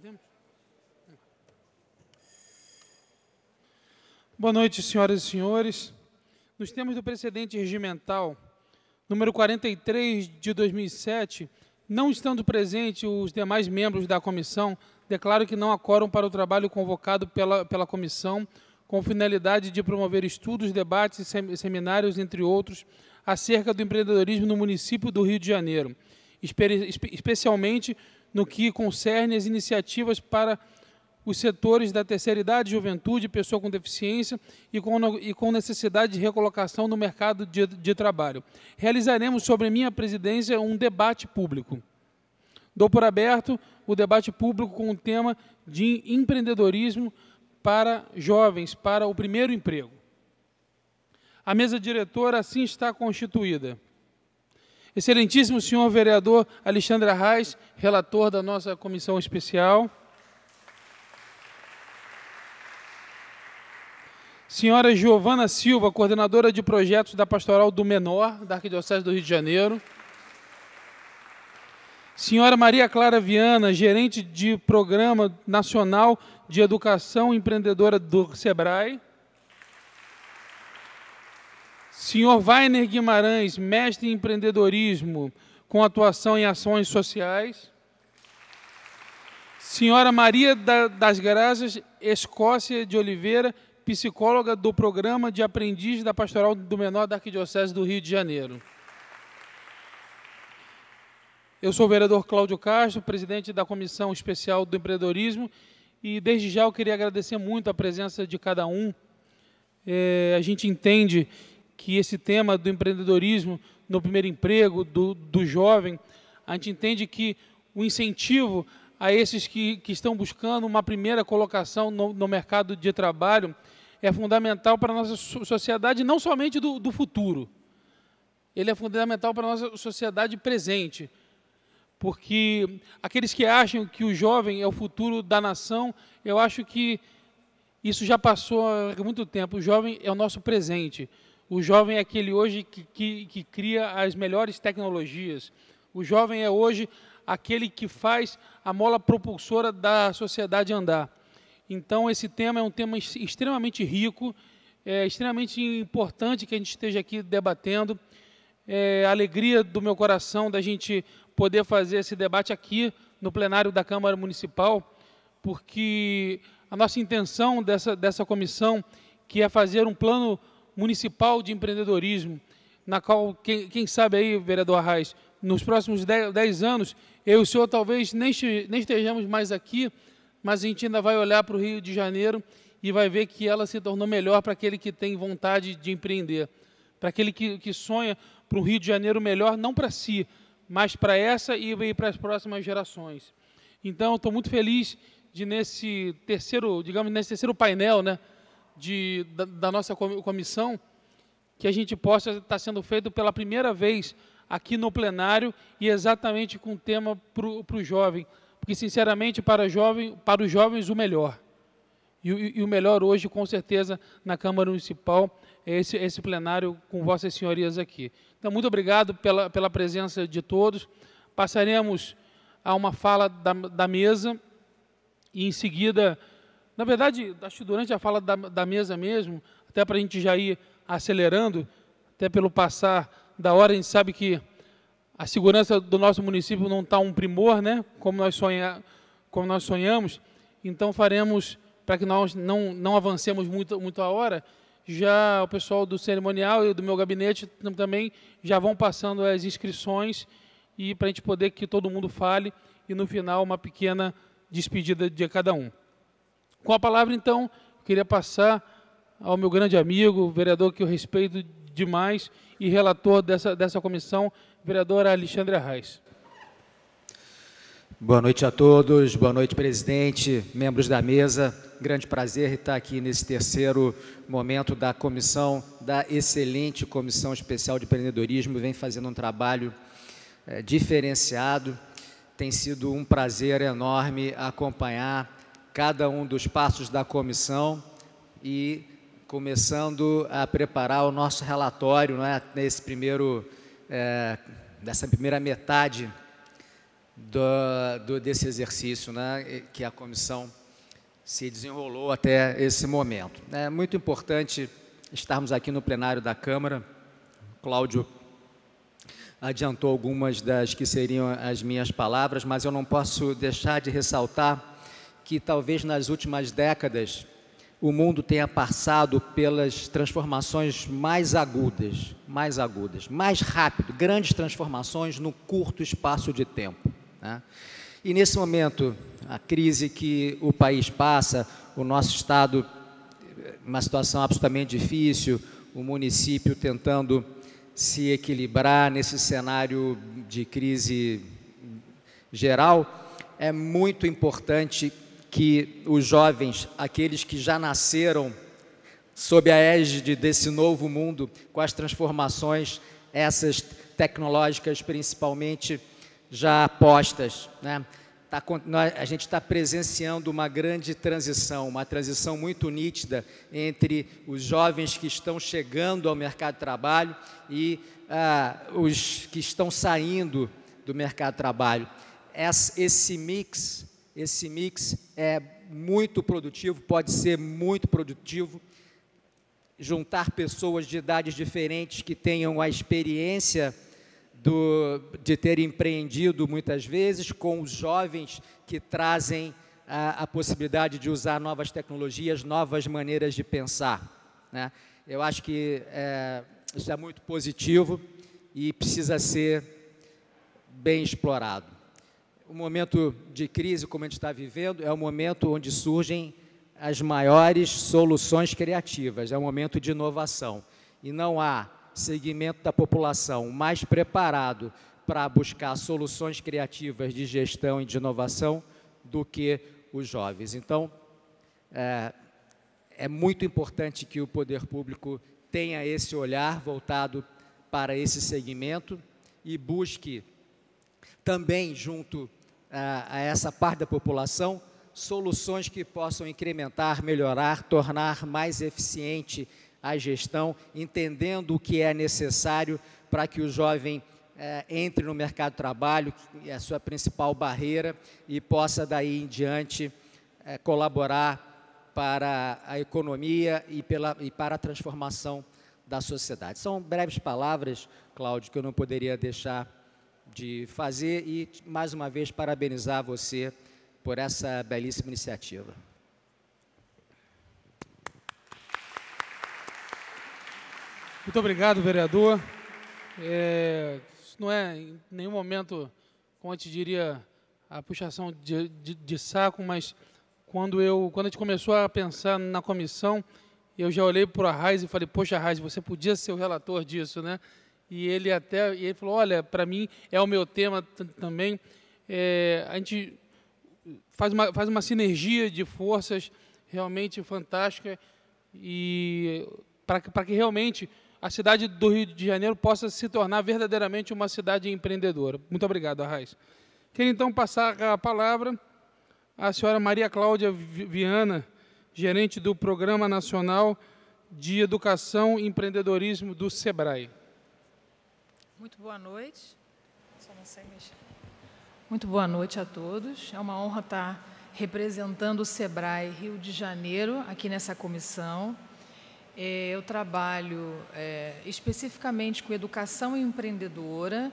Podemos? Boa noite, senhoras e senhores. Nos termos do precedente regimental, número 43 de 2007, não estando presentes os demais membros da comissão, declaro que não há quórum para o trabalho convocado pela comissão, com finalidade de promover estudos, debates e seminários, entre outros, acerca do empreendedorismo no município do Rio de Janeiro, especialmente no que concerne as iniciativas para os setores da terceira idade, juventude, pessoa com deficiência e com necessidade de recolocação no mercado de trabalho. Realizaremos, sobre minha presidência, um debate público. Dou por aberto o debate público com o tema de empreendedorismo para jovens, para o primeiro emprego. A mesa diretora assim está constituída. Excelentíssimo senhor vereador Alexandre Arraes, relator da nossa comissão especial. Senhora Giovana Silva, coordenadora de projetos da Pastoral do Menor, da Arquidiocese do Rio de Janeiro. Senhora Maria Clara Viana, gerente de Programa Nacional de Educação Empreendedora do SEBRAE. Senhor Vainer Guimarães, mestre em empreendedorismo, com atuação em ações sociais. Senhora Maria das Graças Escócia de Oliveira, psicóloga do Programa de Aprendiz da Pastoral do Menor da Arquidiocese do Rio de Janeiro. Eu sou o vereador Cláudio Castro, presidente da Comissão Especial do Empreendedorismo, e desde já eu queria agradecer muito a presença de cada um. A gente entende que esse tema do empreendedorismo no primeiro emprego, do jovem, a gente entende que o incentivo a esses que estão buscando uma primeira colocação no mercado de trabalho é fundamental para a nossa sociedade, não somente do futuro. Ele é fundamental para a nossa sociedade presente, porque aqueles que acham que o jovem é o futuro da nação, eu acho que isso já passou há muito tempo. O jovem é o nosso presente. O jovem é aquele hoje que cria as melhores tecnologias. O jovem é hoje aquele que faz a mola propulsora da sociedade andar. Então, esse tema é um tema extremamente rico, extremamente importante que a gente esteja aqui debatendo. A alegria do meu coração da gente poder fazer esse debate aqui no plenário da Câmara Municipal, porque a nossa intenção dessa comissão, que é fazer um plano municipal de empreendedorismo, na qual, quem sabe aí, vereador Arraes, nos próximos 10 anos, eu e o senhor talvez nem estejamos mais aqui, mas a gente ainda vai olhar para o Rio de Janeiro e vai ver que ela se tornou melhor para aquele que tem vontade de empreender, para aquele que sonha para um Rio de Janeiro melhor, não para si, mas para essa e para as próximas gerações. Então, estou muito feliz de nesse terceiro painel, né, da nossa comissão, que a gente possa estar sendo feito pela primeira vez aqui no plenário e exatamente com o tema para o jovem, porque, sinceramente, para os jovens, o melhor. E o melhor hoje, com certeza, na Câmara Municipal, é esse plenário com vossas senhorias aqui. Então, muito obrigado pela presença de todos. Passaremos a uma fala da mesa e, em seguida, na verdade, acho que durante a fala da mesa mesmo, até para a gente já ir acelerando, até pelo passar da hora, a gente sabe que a segurança do nosso município não está um primor, né, como nós sonhamos, então faremos, para que nós não avancemos muito a hora, já o pessoal do cerimonial e do meu gabinete também já vão passando as inscrições e para a gente poder que todo mundo fale e, no final, uma pequena despedida de cada um. Com a palavra, então, eu queria passar ao meu grande amigo, vereador que eu respeito demais e relator dessa comissão, vereador Alexandre Arraes. Boa noite a todos, boa noite, presidente, membros da mesa. Grande prazer estar aqui nesse terceiro momento da comissão, da excelente Comissão Especial de Empreendedorismo, vem fazendo um trabalho diferenciado. Tem sido um prazer enorme acompanhar cada um dos passos da comissão e começando a preparar o nosso relatório, não é, dessa primeira metade desse exercício, né, que a comissão se desenrolou até esse momento. É muito importante estarmos aqui no plenário da Câmara. Cláudio adiantou algumas das que seriam as minhas palavras, mas eu não posso deixar de ressaltar que talvez nas últimas décadas o mundo tenha passado pelas transformações mais agudas, mais rápido, grandes transformações no curto espaço de tempo, né? E nesse momento, a crise que o país passa, o nosso estado, uma situação absolutamente difícil, o município tentando se equilibrar nesse cenário de crise geral, é muito importante que os jovens, aqueles que já nasceram sob a égide desse novo mundo, com as transformações, essas tecnológicas principalmente já postas, né? A gente está presenciando uma grande transição, uma transição muito nítida entre os jovens que estão chegando ao mercado de trabalho e os que estão saindo do mercado de trabalho. Esse mix é muito produtivo, pode ser muito produtivo, juntar pessoas de idades diferentes que tenham a experiência de ter empreendido muitas vezes, com os jovens que trazem a possibilidade de usar novas tecnologias, novas maneiras de pensar, né? Eu acho que isso é muito positivo e precisa ser bem explorado. O momento de crise, como a gente está vivendo, é o momento onde surgem as maiores soluções criativas, é um momento de inovação. E não há segmento da população mais preparado para buscar soluções criativas de gestão e de inovação do que os jovens. Então, é muito importante que o poder público tenha esse olhar voltado para esse segmento e busque também, junto a essa parte da população, soluções que possam incrementar, melhorar, tornar mais eficiente a gestão, entendendo o que é necessário para que o jovem entre no mercado de trabalho, que é a sua principal barreira, e possa daí em diante colaborar para a economia e para a transformação da sociedade. São breves palavras, Cláudio, que eu não poderia deixar de fazer e, mais uma vez, parabenizar você por essa belíssima iniciativa. Muito obrigado, vereador. Isso não é em nenhum momento, como eu te diria, a puxação de saco, mas quando a gente começou a pensar na comissão, eu já olhei para o Arraes e falei, poxa, Arraes, você podia ser o relator disso, né? E ele falou, olha, para mim é o meu tema também. A gente faz uma sinergia de forças realmente fantástica e para que realmente a cidade do Rio de Janeiro possa se tornar verdadeiramente uma cidade empreendedora. Muito obrigado, Arraes. Quero então passar a palavra à senhora Maria Cláudia Viana, gerente do Programa Nacional de Educação e Empreendedorismo do SEBRAE. Muito boa noite. Só não sei mexer. Muito boa noite a todos. É uma honra estar representando o SEBRAE Rio de Janeiro aqui nessa comissão. Eu trabalho especificamente com educação empreendedora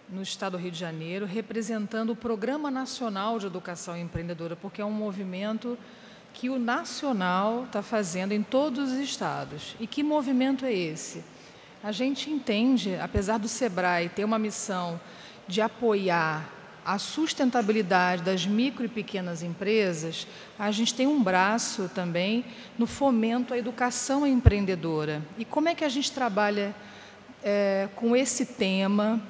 no estado do Rio de Janeiro, representando o Programa Nacional de Educação Empreendedora, porque é um movimento que o nacional está fazendo em todos os estados. E que movimento é esse? A gente entende, apesar do SEBRAE ter uma missão de apoiar a sustentabilidade das micro e pequenas empresas, a gente tem um braço também no fomento à educação empreendedora. E como é que a gente trabalha com esse tema?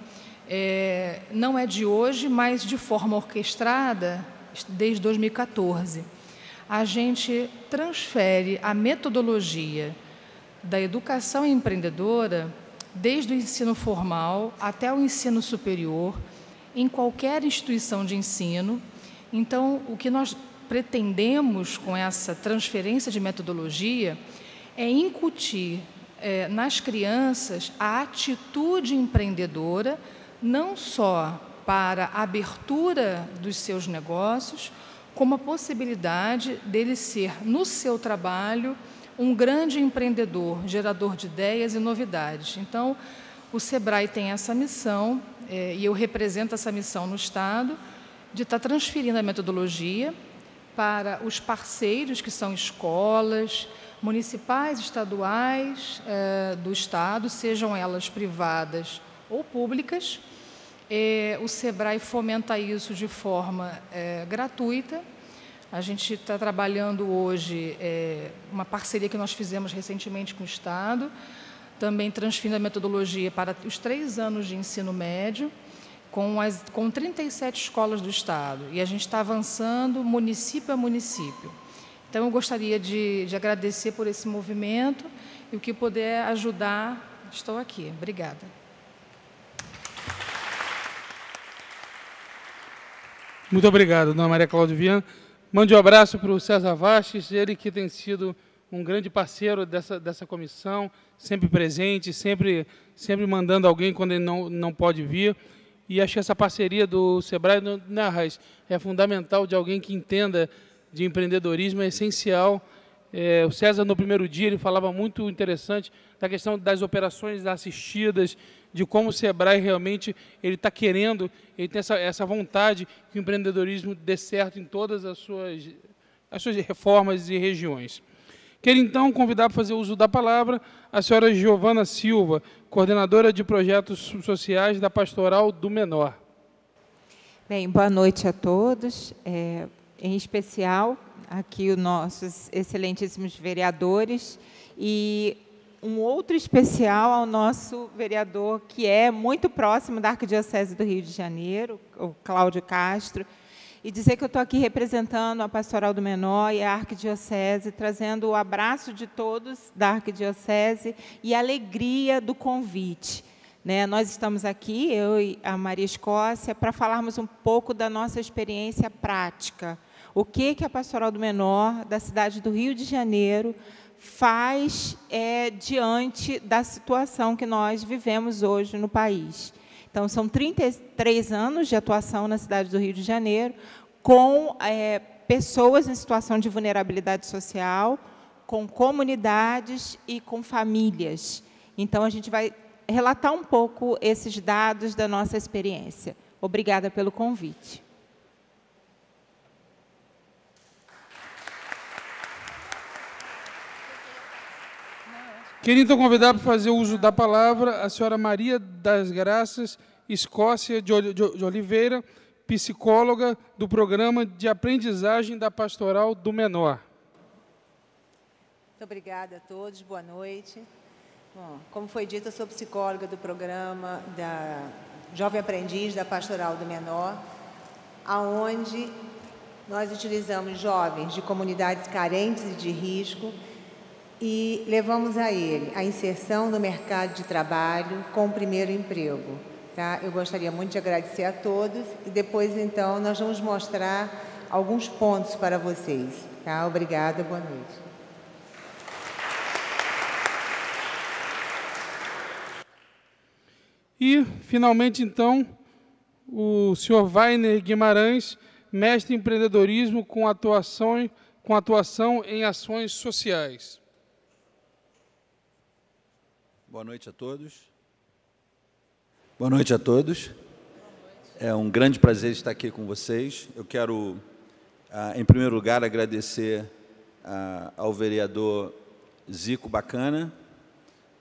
Não é de hoje, mas de forma orquestrada desde 2014. A gente transfere a metodologia da educação empreendedora desde o ensino formal até o ensino superior, em qualquer instituição de ensino. Então, o que nós pretendemos com essa transferência de metodologia é incutir nas crianças a atitude empreendedora, não só para a abertura dos seus negócios, como a possibilidade dele ser, no seu trabalho, um grande empreendedor, gerador de ideias e novidades. Então, o SEBRAE tem essa missão, e eu represento essa missão no Estado, de estar transferindo a metodologia para os parceiros, que são escolas municipais, estaduais do Estado, sejam elas privadas ou públicas. O SEBRAE fomenta isso de forma gratuita. A gente está trabalhando hoje uma parceria que nós fizemos recentemente com o Estado, também transferindo a metodologia para os 3 anos de ensino médio, com 37 escolas do Estado. E a gente está avançando município a município. Então, eu gostaria de agradecer por esse movimento e o que puder ajudar, estou aqui. Obrigada. Muito obrigado, dona Maria Cláudia Viana. Mande um abraço para o César Vasques, ele que tem sido um grande parceiro dessa comissão, sempre presente, sempre mandando alguém quando ele não pode vir. E acho que essa parceria do SEBRAE, né, Raiz, é fundamental, de alguém que entenda de empreendedorismo, é essencial. O César, no primeiro dia, ele falava muito interessante da questão das operações assistidas, de como o SEBRAE realmente ele está querendo, ele tem essa vontade que o empreendedorismo dê certo em todas as suas reformas e regiões. Quero, então, convidar para fazer uso da palavra a senhora Giovana Silva, coordenadora de projetos sociais da Pastoral do Menor. Bem, boa noite a todos, em especial aqui os nossos excelentíssimos vereadores e um outro especial ao nosso vereador que é muito próximo da Arquidiocese do Rio de Janeiro, o Cláudio Castro, e dizer que eu estou aqui representando a Pastoral do Menor e a Arquidiocese, trazendo o abraço de todos da Arquidiocese e a alegria do convite. Nós estamos aqui, eu e a Maria Escócia, para falarmos um pouco da nossa experiência prática. O que a Pastoral do Menor, da cidade do Rio de Janeiro, faz diante da situação que nós vivemos hoje no país. Então, são 33 anos de atuação na cidade do Rio de Janeiro, com pessoas em situação de vulnerabilidade social, com comunidades e com famílias. Então, a gente vai relatar um pouco esses dados da nossa experiência. Obrigada pelo convite. Queria, então, convidar para fazer uso da palavra a senhora Maria das Graças Escócia de Oliveira, psicóloga do Programa de Aprendizagem da Pastoral do Menor. Muito obrigada a todos, boa noite. Bom, como foi dito, eu sou psicóloga do Programa da Jovem Aprendiz da Pastoral do Menor, aonde nós utilizamos jovens de comunidades carentes e de risco e levamos a ele a inserção no mercado de trabalho com o primeiro emprego. Tá? Eu gostaria muito de agradecer a todos e depois, então, nós vamos mostrar alguns pontos para vocês. Tá? Obrigada, boa noite. E, finalmente, então, o senhor Vainer Guimarães, mestre em empreendedorismo com atuação em ações sociais. Boa noite a todos. Boa noite a todos. É um grande prazer estar aqui com vocês. Eu quero, em primeiro lugar, agradecer ao vereador Zico Bacana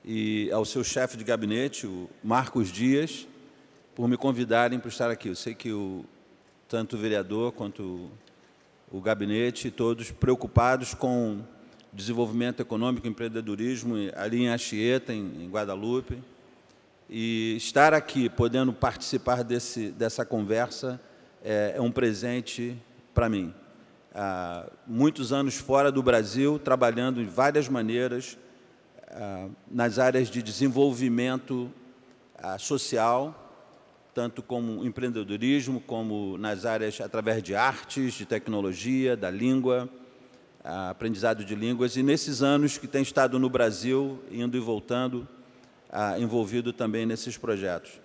e ao seu chefe de gabinete, o Marcos Dias, por me convidarem para estar aqui. Eu sei que tanto o vereador quanto o gabinete, todos preocupados com desenvolvimento econômico e empreendedorismo ali em Anchieta, em Guadalupe. E estar aqui, podendo participar dessa conversa, é um presente para mim. Há muitos anos fora do Brasil, trabalhando em várias maneiras, nas áreas de desenvolvimento social, tanto como empreendedorismo, como nas áreas através de artes, de tecnologia, da língua, aprendizado de línguas, e nesses anos que tem estado no Brasil, indo e voltando, envolvido também nesses projetos.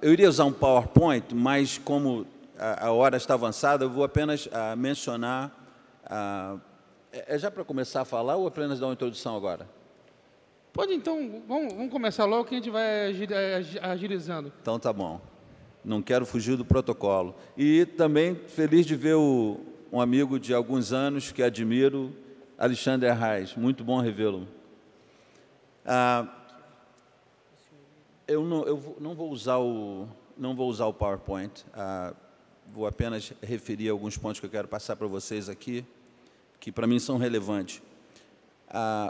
Eu iria usar um PowerPoint, mas como a hora está avançada, eu vou apenas mencionar... É já para começar a falar ou apenas dar uma introdução agora? Pode, então, vamos começar logo que a gente vai agilizando. Então, tá bom. Não quero fugir do protocolo. E também feliz de ver um amigo de alguns anos que admiro, Alexandre Arraes. Muito bom revê-lo. Eu não vou usar o PowerPoint. Vou apenas referir alguns pontos que eu quero passar para vocês aqui, que para mim são relevantes.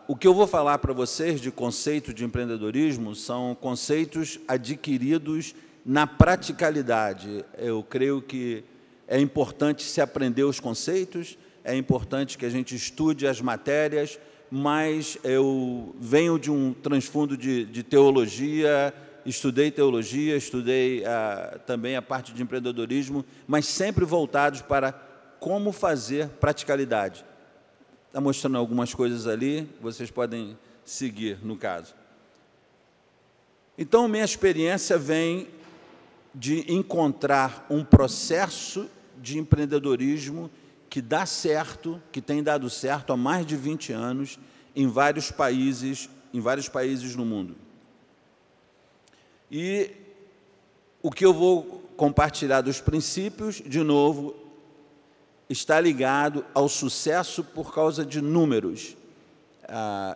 O que eu vou falar para vocês de conceito de empreendedorismo são conceitos adquiridos na praticalidade. Eu creio que é importante se aprender os conceitos, é importante que a gente estude as matérias, mas eu venho de um transfundo de teologia, estudei também a parte de empreendedorismo, mas sempre voltados para como fazer praticalidade. Está mostrando algumas coisas ali, vocês podem seguir, no caso. Então, minha experiência vem de encontrar um processo de empreendedorismo que dá certo, que tem dado certo há mais de 20 anos em vários países no mundo. E o que eu vou compartilhar dos princípios, de novo, está ligado ao sucesso por causa de números.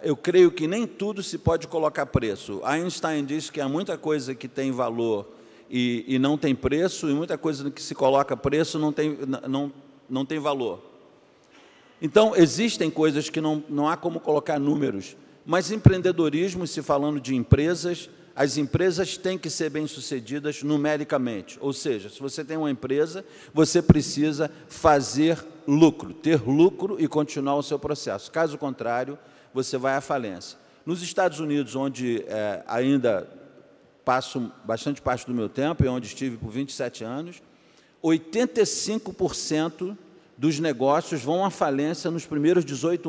Eu creio que nem tudo se pode colocar preço. Einstein disse que há muita coisa que tem valor e não tem preço, e muita coisa que se coloca preço não tem valor. Então, existem coisas que não há como colocar números, mas empreendedorismo, se falando de empresas, as empresas têm que ser bem-sucedidas numericamente. Ou seja, se você tem uma empresa, você precisa fazer lucro, ter lucro e continuar o seu processo. Caso contrário, você vai à falência. Nos Estados Unidos, onde ainda passo bastante parte do meu tempo e onde estive por 27 anos, 85% dos negócios vão à falência nos primeiros 18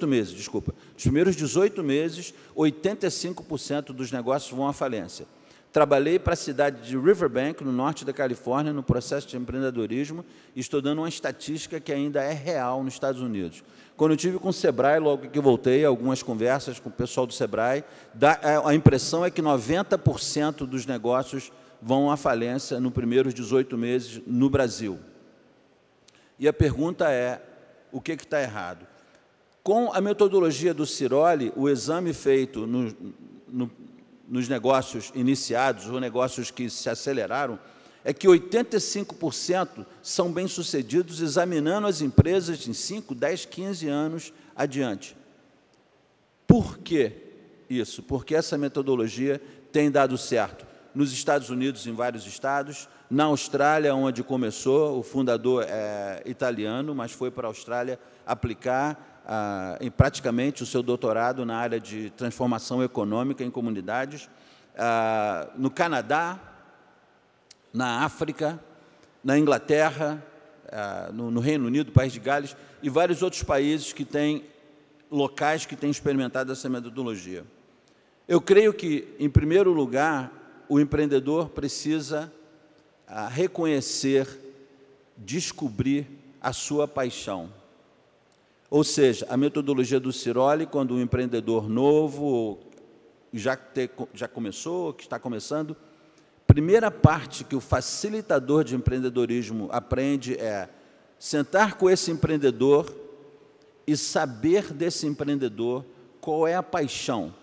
meses, desculpa. Nos primeiros 18 meses, 85% dos negócios vão à falência. Trabalhei para a cidade de Riverbank, no norte da Califórnia, no processo de empreendedorismo, e estou dando uma estatística que ainda é real nos Estados Unidos. Quando eu tive com o Sebrae, logo que voltei, algumas conversas com o pessoal do Sebrae, a impressão é que 90% dos negócios vão à falência nos primeiros 18 meses no Brasil. E a pergunta é, o que está errado? Com a metodologia do Ciroli, o exame feito nos negócios iniciados, ou negócios que se aceleraram, é que 85% são bem-sucedidos examinando as empresas em 5, 10, 15 anos adiante. Por que isso? Porque essa metodologia tem dado certo. Nos Estados Unidos, em vários estados, na Austrália, onde começou, o fundador é italiano, mas foi para a Austrália aplicar praticamente o seu doutorado na área de transformação econômica em comunidades, no Canadá, na África, na Inglaterra, no Reino Unido, País de Gales, e vários outros países que têm locais que têm experimentado essa metodologia. Eu creio que, em primeiro lugar, o empreendedor precisa reconhecer, descobrir a sua paixão. Ou seja, a metodologia do Ciroli, quando um empreendedor novo, já começou, que está começando, primeira parte que o facilitador de empreendedorismo aprende é sentar com esse empreendedor e saber desse empreendedor qual é a paixão.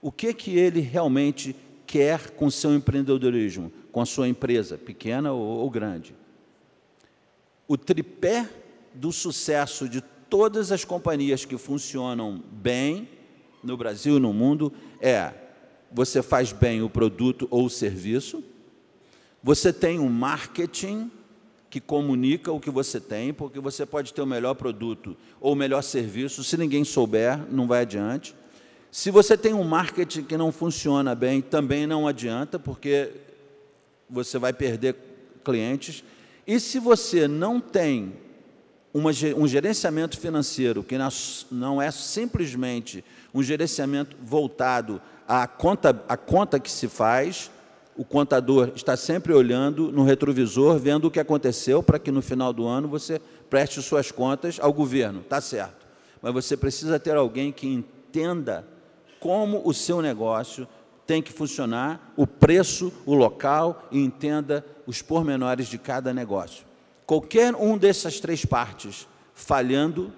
O que ele realmente quer com o seu empreendedorismo, com a sua empresa, pequena ou grande. O tripé do sucesso de todas as companhias que funcionam bem no Brasil e no mundo é: você faz bem o produto ou o serviço, você tem um marketing que comunica o que você tem, porque você pode ter o melhor produto ou o melhor serviço, se ninguém souber, não vai adiante. Se você tem um marketing que não funciona bem, também não adianta, porque você vai perder clientes. E se você não tem um gerenciamento financeiro, que não é simplesmente um gerenciamento voltado a conta que se faz, o contador está sempre olhando no retrovisor, vendo o que aconteceu, para que no final do ano você preste suas contas ao governo, está certo. Mas você precisa ter alguém que entenda como o seu negócio tem que funcionar, o preço, o local, e entenda os pormenores de cada negócio. Qualquer um dessas três partes falhando,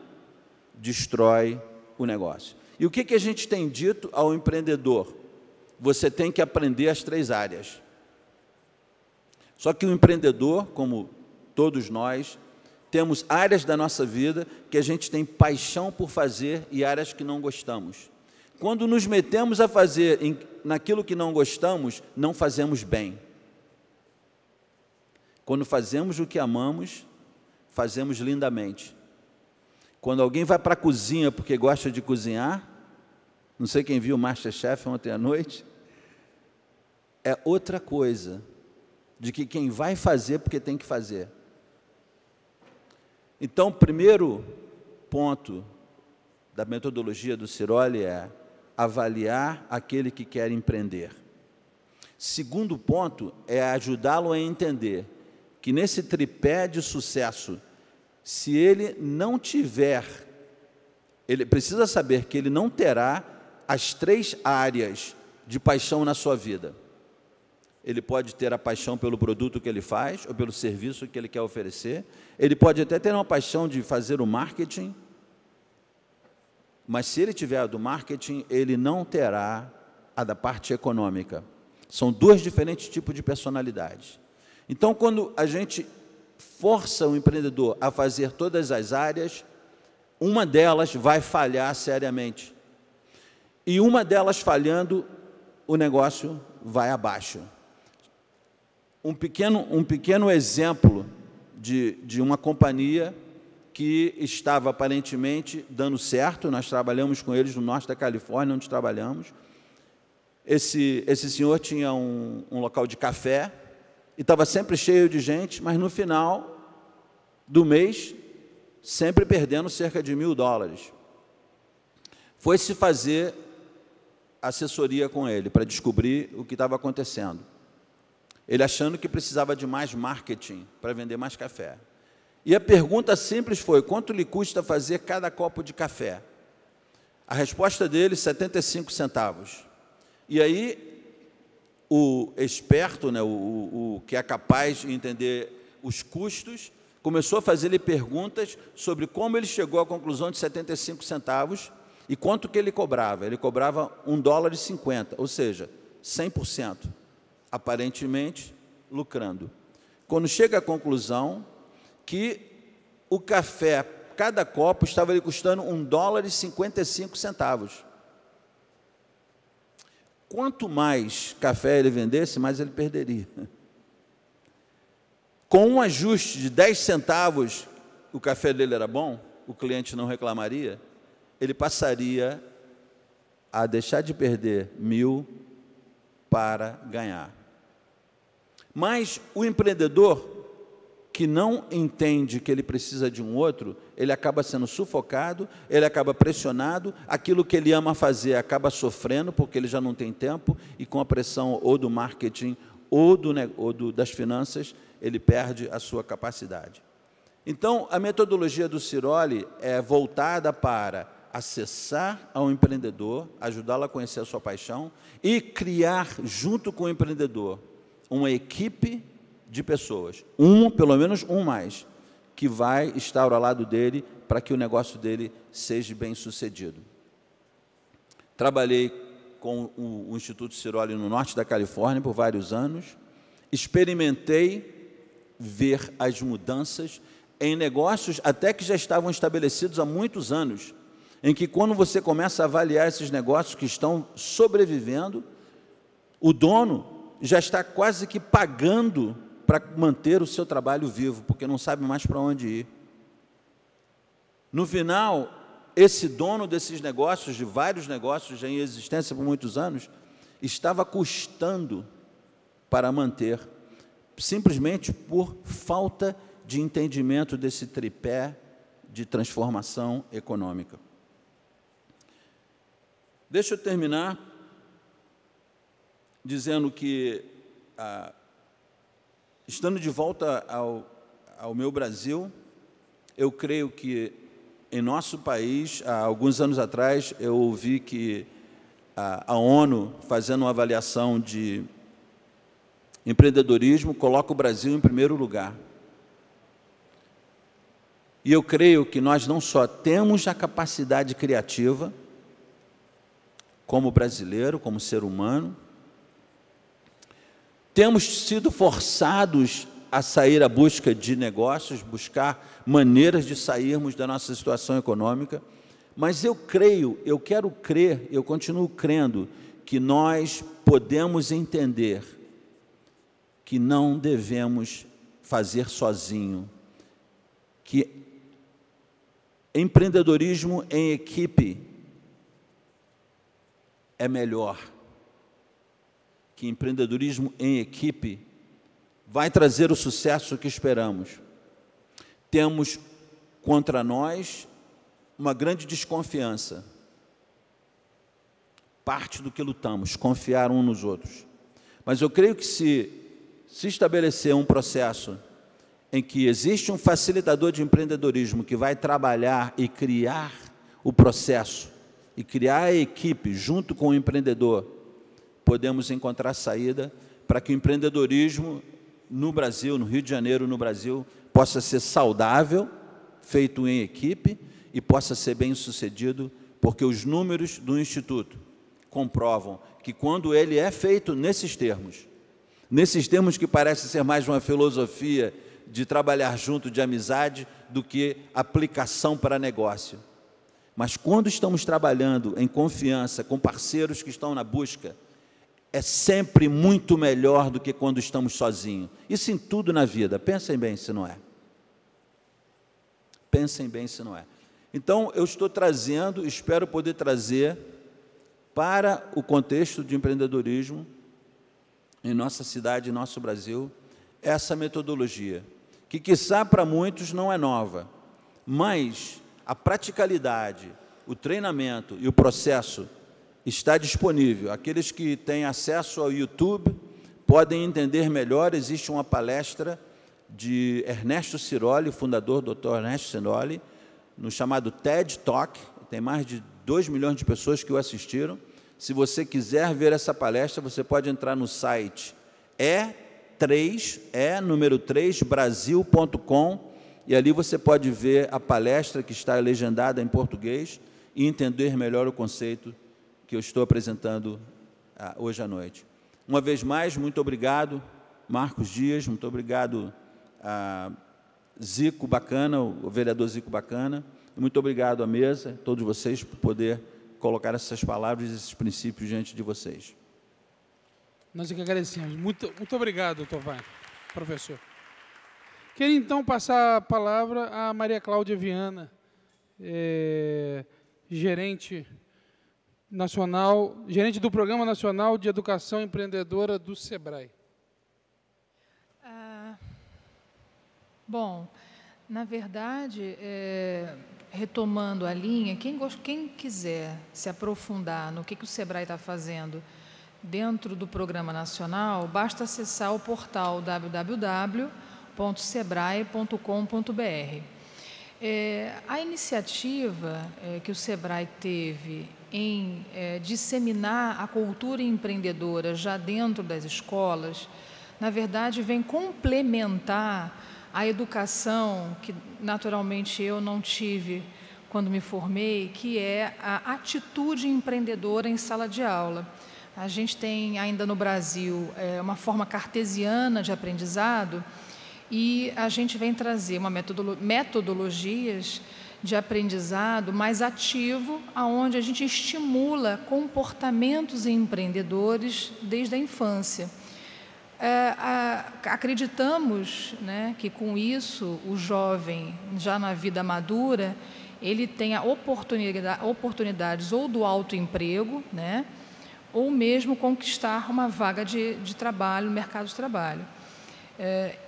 destrói o negócio. E o que a gente tem dito ao empreendedor? Você tem que aprender as três áreas. Só que o empreendedor, como todos nós, temos áreas da nossa vida que a gente tem paixão por fazer e áreas que não gostamos. Quando nos metemos a fazer naquilo que não gostamos, não fazemos bem. Quando fazemos o que amamos, fazemos lindamente. Quando alguém vai para a cozinha porque gosta de cozinhar, não sei quem viu o MasterChef ontem à noite, é outra coisa de que quem vai fazer porque tem que fazer. Então, o primeiro ponto da metodologia do Ciroli é avaliar aquele que quer empreender. Segundo ponto é ajudá-lo a entender que nesse tripé de sucesso, se ele não tiver, ele precisa saber que ele não terá as três áreas de paixão na sua vida. Ele pode ter a paixão pelo produto que ele faz, ou pelo serviço que ele quer oferecer. Ele pode até ter uma paixão de fazer o marketing, mas se ele tiver a do marketing, ele não terá a da parte econômica. São dois diferentes tipos de personalidades. Então, quando a gente força o empreendedor a fazer todas as áreas, uma delas vai falhar seriamente. E uma delas falhando, o negócio vai abaixo. Um pequeno exemplo de uma companhia que estava aparentemente dando certo, nós trabalhamos com eles no norte da Califórnia, onde trabalhamos. Esse senhor tinha um local de café, e estava sempre cheio de gente, mas no final do mês, sempre perdendo cerca de $1.000. Foi-se fazer assessoria com ele, para descobrir o que estava acontecendo. Ele achando que precisava de mais marketing para vender mais café. E a pergunta simples foi: quanto lhe custa fazer cada copo de café? A resposta dele, 75 centavos. E aí, o esperto, né, o que é capaz de entender os custos, começou a fazer-lhe perguntas sobre como ele chegou à conclusão de 75 centavos e quanto que ele cobrava. Ele cobrava $1,50, ou seja, 100%, aparentemente lucrando. Quando chega à conclusão que o café, cada copo, estava lhe custando $1,55. Quanto mais café ele vendesse, mais ele perderia. Com um ajuste de 10 centavos, o café dele era bom, o cliente não reclamaria, ele passaria a deixar de perder 1.000 para ganhar. Mas o empreendedor que não entende que ele precisa de um outro, ele acaba sendo sufocado, ele acaba pressionado, aquilo que ele ama fazer acaba sofrendo, porque ele já não tem tempo, e com a pressão ou do marketing ou das finanças, ele perde a sua capacidade. Então, a metodologia do Ciroli é voltada para acessar ao empreendedor, ajudá-lo a conhecer a sua paixão e criar, junto com o empreendedor, uma equipe de pessoas, pelo menos um mais, que vai estar ao lado dele para que o negócio dele seja bem sucedido. Trabalhei com o Instituto Ciroli no norte da Califórnia por vários anos, experimentei ver as mudanças em negócios até que já estavam estabelecidos há muitos anos, em que quando você começa a avaliar esses negócios que estão sobrevivendo, o dono já está quase que pagando para manter o seu trabalho vivo, porque não sabe mais para onde ir. No final, esse dono desses negócios, de vários negócios já em existência por muitos anos, estava custando para manter, simplesmente por falta de entendimento desse tripé de transformação econômica. Deixa eu terminar dizendo que, estando de volta ao meu Brasil, eu creio que, em nosso país, há alguns anos atrás, eu ouvi que a ONU, fazendo uma avaliação de empreendedorismo, coloca o Brasil em primeiro lugar. E eu creio que nós não só temos a capacidade criativa, como brasileiro, como ser humano, temos sido forçados a sair à busca de negócios, buscar maneiras de sairmos da nossa situação econômica, mas eu creio, eu quero crer, eu continuo crendo que nós podemos entender que não devemos fazer sozinho, que empreendedorismo em equipe é melhor, que empreendedorismo em equipe vai trazer o sucesso que esperamos. Temos contra nós uma grande desconfiança. Parte do que lutamos, confiar uns nos outros. Mas eu creio que se estabelecer um processo em que existe um facilitador de empreendedorismo que vai trabalhar e criar o processo, e criar a equipe junto com o empreendedor, podemos encontrar saída para que o empreendedorismo no Brasil, no Rio de Janeiro, no Brasil, possa ser saudável, feito em equipe, e possa ser bem-sucedido, porque os números do Instituto comprovam que, quando ele é feito nesses termos que parece ser mais uma filosofia de trabalhar junto, de amizade, do que aplicação para negócio. Mas quando estamos trabalhando em confiança com parceiros que estão na busca, é sempre muito melhor do que quando estamos sozinhos. Isso em tudo na vida. Pensem bem se não é. Pensem bem se não é. Então, eu estou trazendo, espero poder trazer para o contexto de empreendedorismo em nossa cidade, em nosso Brasil, essa metodologia, que quiçá para muitos não é nova, mas a praticalidade, o treinamento e o processo está disponível. Aqueles que têm acesso ao YouTube podem entender melhor. Existe uma palestra de Ernesto Ciroli, fundador, Dr. Ernesto Ciroli, no chamado TED Talk. Tem mais de 2 milhões de pessoas que o assistiram. Se você quiser ver essa palestra, você pode entrar no site número 3, brasil.com, e ali você pode ver a palestra que está legendada em português e entender melhor o conceito que eu estou apresentando hoje à noite. Uma vez mais, muito obrigado, Marcos Dias, muito obrigado a Zico Bacana, o vereador Zico Bacana, e muito obrigado à mesa, todos vocês, por poder colocar essas palavras e esses princípios diante de vocês. Nós é que agradecemos. Muito obrigado, doutor Wagner, professor. Queria, então, passar a palavra a Maria Cláudia Viana, gerente do Programa Nacional de Educação Empreendedora do SEBRAE. Bom, na verdade, retomando a linha, quem quiser se aprofundar no que o SEBRAE está fazendo dentro do Programa Nacional, basta acessar o portal www.sebrae.com.br. A iniciativa que o SEBRAE teve em disseminar a cultura empreendedora já dentro das escolas, na verdade, vem complementar a educação que, naturalmente, eu não tive quando me formei, que é a atitude empreendedora em sala de aula. A gente tem ainda no Brasil uma forma cartesiana de aprendizado e a gente vem trazer metodologias de aprendizado mais ativo, onde a gente estimula comportamentos empreendedores desde a infância. Acreditamos, né, que com isso o jovem, já na vida madura, ele tenha oportunidades ou do autoemprego, né, ou mesmo conquistar uma vaga de trabalho no mercado de trabalho.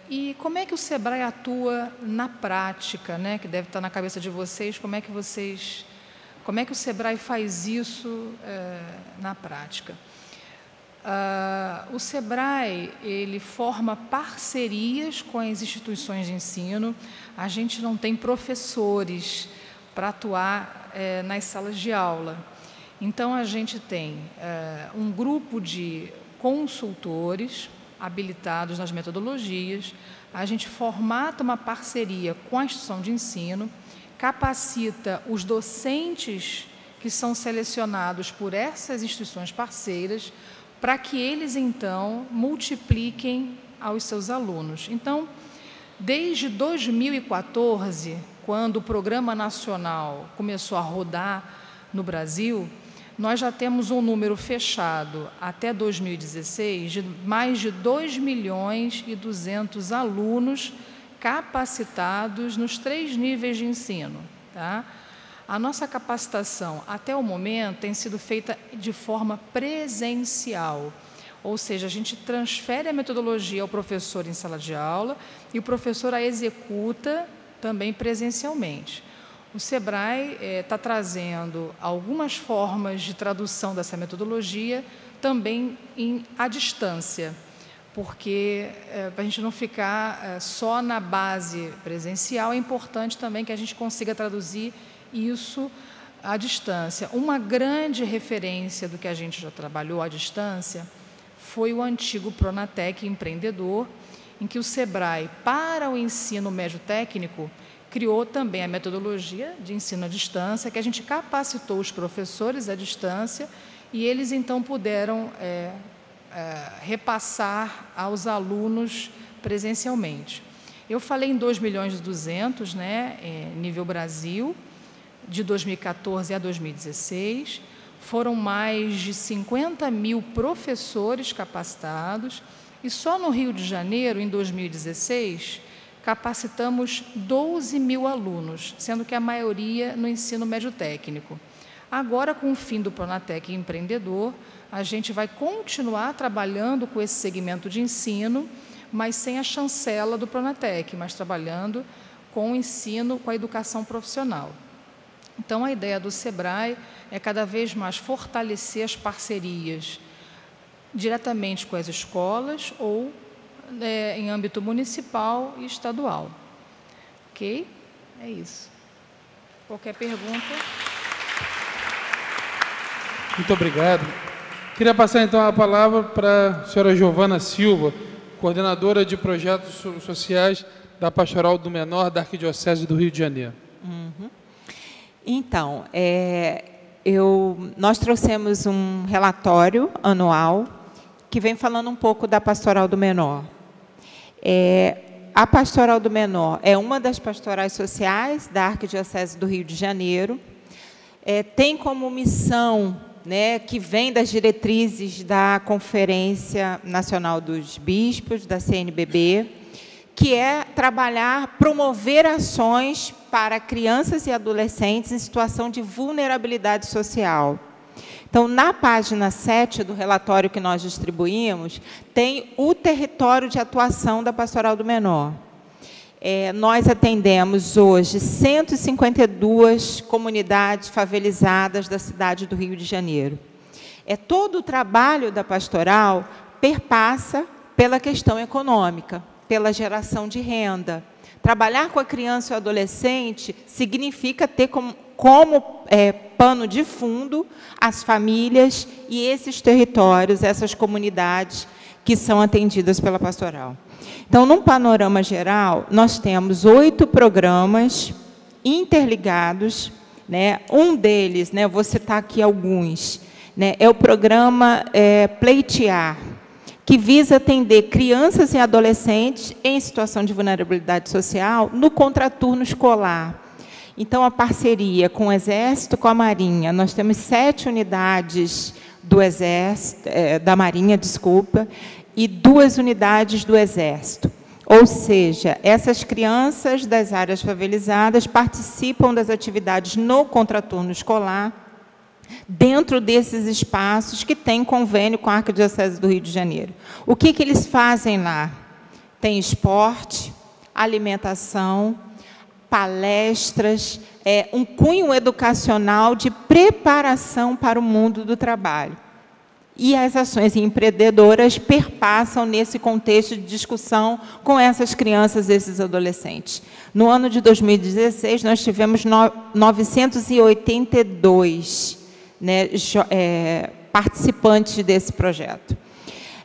E como é que o SEBRAE atua na prática, né, que deve estar na cabeça de vocês, como é que o SEBRAE faz isso na prática? O SEBRAE, ele forma parcerias com as instituições de ensino. A gente não tem professores para atuar nas salas de aula. Então, a gente tem um grupo de consultores habilitados nas metodologias. A gente formata uma parceria com a instituição de ensino, capacita os docentes que são selecionados por essas instituições parceiras, para que eles, então, multipliquem aos seus alunos. Então, desde 2014, quando o Programa Nacional começou a rodar no Brasil, nós já temos um número fechado, até 2016, de mais de 2.200.000 alunos capacitados nos 3 níveis de ensino. Tá? A nossa capacitação, até o momento, tem sido feita de forma presencial, ou seja, a gente transfere a metodologia ao professor em sala de aula e o professor a executa também presencialmente. O SEBRAE está trazendo algumas formas de tradução dessa metodologia também à distância, porque para a gente não ficar só na base presencial, é importante também que a gente consiga traduzir isso à distância. Uma grande referência do que a gente já trabalhou à distância foi o antigo Pronatec Empreendedor, em que o SEBRAE, para o ensino médio técnico, criou também a metodologia de ensino à distância, que a gente capacitou os professores à distância e eles, então, puderam repassar aos alunos presencialmente. Eu falei em 2.200.000, né, nível Brasil, de 2014 a 2016, foram mais de 50.000 professores capacitados, e só no Rio de Janeiro, em 2016, capacitamos 12.000 alunos, sendo que a maioria no ensino médio técnico. Agora, com o fim do Pronatec Empreendedor, a gente vai continuar trabalhando com esse segmento de ensino, mas sem a chancela do Pronatec, mas trabalhando com o ensino, com a educação profissional. Então, a ideia do SEBRAE é cada vez mais fortalecer as parcerias diretamente com as escolas ou em âmbito municipal e estadual. Ok? É isso. Qualquer pergunta? Muito obrigado. Queria passar, então, a palavra para a senhora Giovana Silva, coordenadora de projetos sociais da Pastoral do Menor da Arquidiocese do Rio de Janeiro. Então, nós trouxemos um relatório anual que vem falando um pouco da Pastoral do Menor. A Pastoral do Menor é uma das pastorais sociais da Arquidiocese do Rio de Janeiro. Tem como missão, né, que vem das diretrizes da Conferência Nacional dos Bispos, da CNBB, que é trabalhar, promover ações para crianças e adolescentes em situação de vulnerabilidade social. Então, na página 7 do relatório que nós distribuímos, tem o território de atuação da Pastoral do Menor. Nós atendemos hoje 152 comunidades favelizadas da cidade do Rio de Janeiro. Todo o trabalho da pastoral perpassa pela questão econômica, pela geração de renda. Trabalhar com a criança e o adolescente significa ter como pano de fundo as famílias e esses territórios, essas comunidades que são atendidas pela pastoral. Então, num panorama geral, nós temos 8 programas interligados, né? Um deles, né, eu vou citar aqui alguns, né, é o programa Pleitear, que visa atender crianças e adolescentes em situação de vulnerabilidade social no contraturno escolar. Então, a parceria com o Exército, com a Marinha, nós temos 7 unidades do Exército, da Marinha, desculpa, e 2 unidades do Exército. Ou seja, essas crianças das áreas favelizadas participam das atividades no contraturno escolar, dentro desses espaços que têm convênio com a Arquidiocese do Rio de Janeiro. O que eles fazem lá? Tem esporte, alimentação, palestras, um cunho educacional de preparação para o mundo do trabalho. E as ações empreendedoras perpassam nesse contexto de discussão com essas crianças e esses adolescentes. No ano de 2016, nós tivemos 982 participantes desse projeto.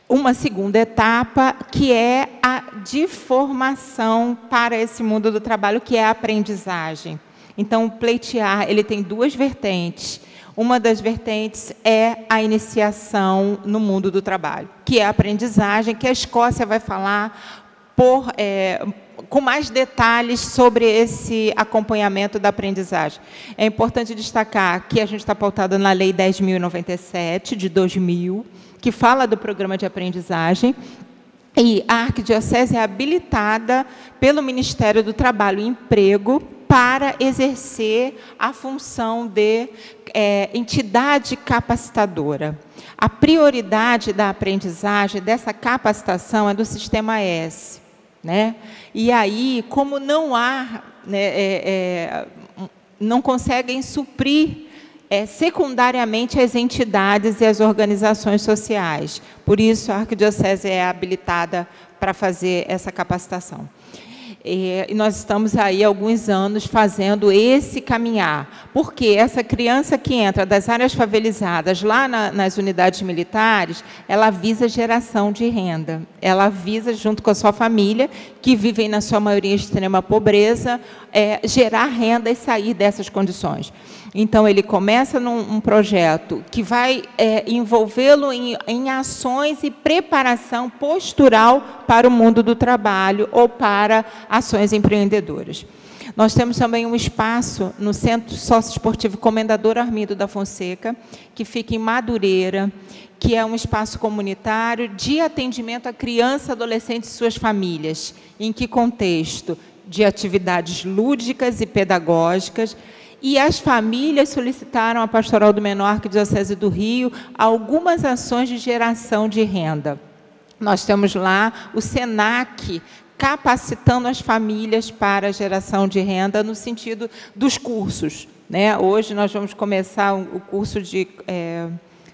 Uma segunda etapa, que é a de formação para esse mundo do trabalho, que é a aprendizagem. Então, o Pleitear, ele tem duas vertentes. Uma das vertentes é a iniciação no mundo do trabalho, que é a aprendizagem, que a Escócia vai falar com mais detalhes sobre esse acompanhamento da aprendizagem. É importante destacar que a gente está pautado na Lei 10.097, de 2000, que fala do programa de aprendizagem, e a Arquidiocese é habilitada pelo Ministério do Trabalho e Emprego para exercer a função de entidade capacitadora. A prioridade da aprendizagem, dessa capacitação, é do Sistema S. E aí, como não há, não conseguem suprir secundariamente as entidades e as organizações sociais. Por isso, a Arquidiocese é habilitada para fazer essa capacitação. E nós estamos aí há alguns anos fazendo esse caminhar, porque essa criança que entra das áreas favelizadas lá nas unidades militares, ela visa geração de renda, ela visa, junto com a sua família, que vivem na sua maioria em extrema pobreza, gerar renda e sair dessas condições. Então, ele começa num projeto que vai envolvê-lo em ações e preparação postural para o mundo do trabalho ou para ações empreendedoras. Nós temos também um espaço no Centro Socioesportivo Comendador Armindo da Fonseca, que fica em Madureira, que é um espaço comunitário de atendimento a crianças, adolescentes e suas famílias. Em que contexto? De atividades lúdicas e pedagógicas. E as famílias solicitaram à Pastoral do Menor, Arquidiocese do Rio, algumas ações de geração de renda. Nós temos lá o SENAC capacitando as famílias para a geração de renda no sentido dos cursos. Hoje nós vamos começar o curso de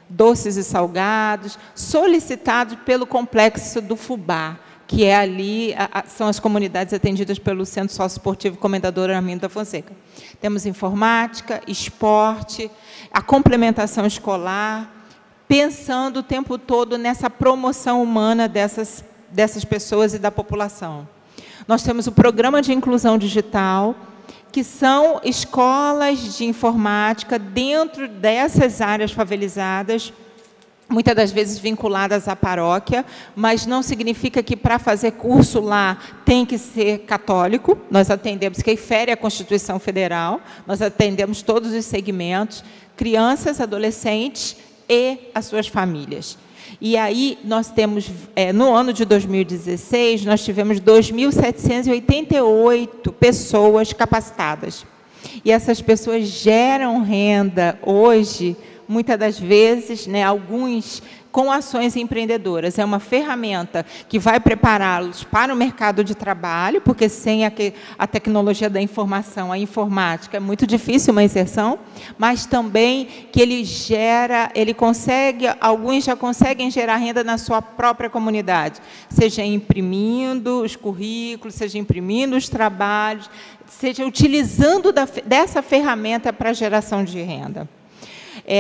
doces e salgados, solicitado pelo complexo do Fubá, que é ali, são as comunidades atendidas pelo Centro Socioesportivo Comendador Armindo da Fonseca. Temos informática, esporte, a complementação escolar, pensando o tempo todo nessa promoção humana dessas pessoas e da população. Nós temos o programa de inclusão digital, que são escolas de informática dentro dessas áreas favelizadas, muitas das vezes vinculadas à paróquia, mas não significa que para fazer curso lá tem que ser católico. Nós atendemos, que fere a Constituição Federal, nós atendemos todos os segmentos, crianças, adolescentes e as suas famílias. E aí nós temos, no ano de 2016, nós tivemos 2.788 pessoas capacitadas. E essas pessoas geram renda hoje, muitas das vezes, alguns com ações empreendedoras. É uma ferramenta que vai prepará-los para o mercado de trabalho, porque sem a tecnologia da informação, a informática, é muito difícil uma inserção, mas também que alguns já conseguem gerar renda na sua própria comunidade, seja imprimindo os currículos, seja imprimindo os trabalhos, seja utilizando dessa ferramenta para a geração de renda.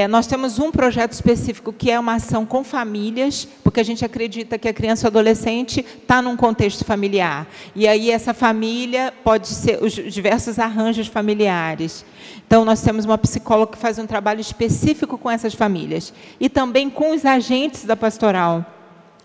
Nós temos um projeto específico que é uma ação com famílias, porque a gente acredita que a criança ou adolescente está num contexto familiar. E aí essa família pode ser os diversos arranjos familiares. Então, nós temos uma psicóloga que faz um trabalho específico com essas famílias. E também com os agentes da pastoral,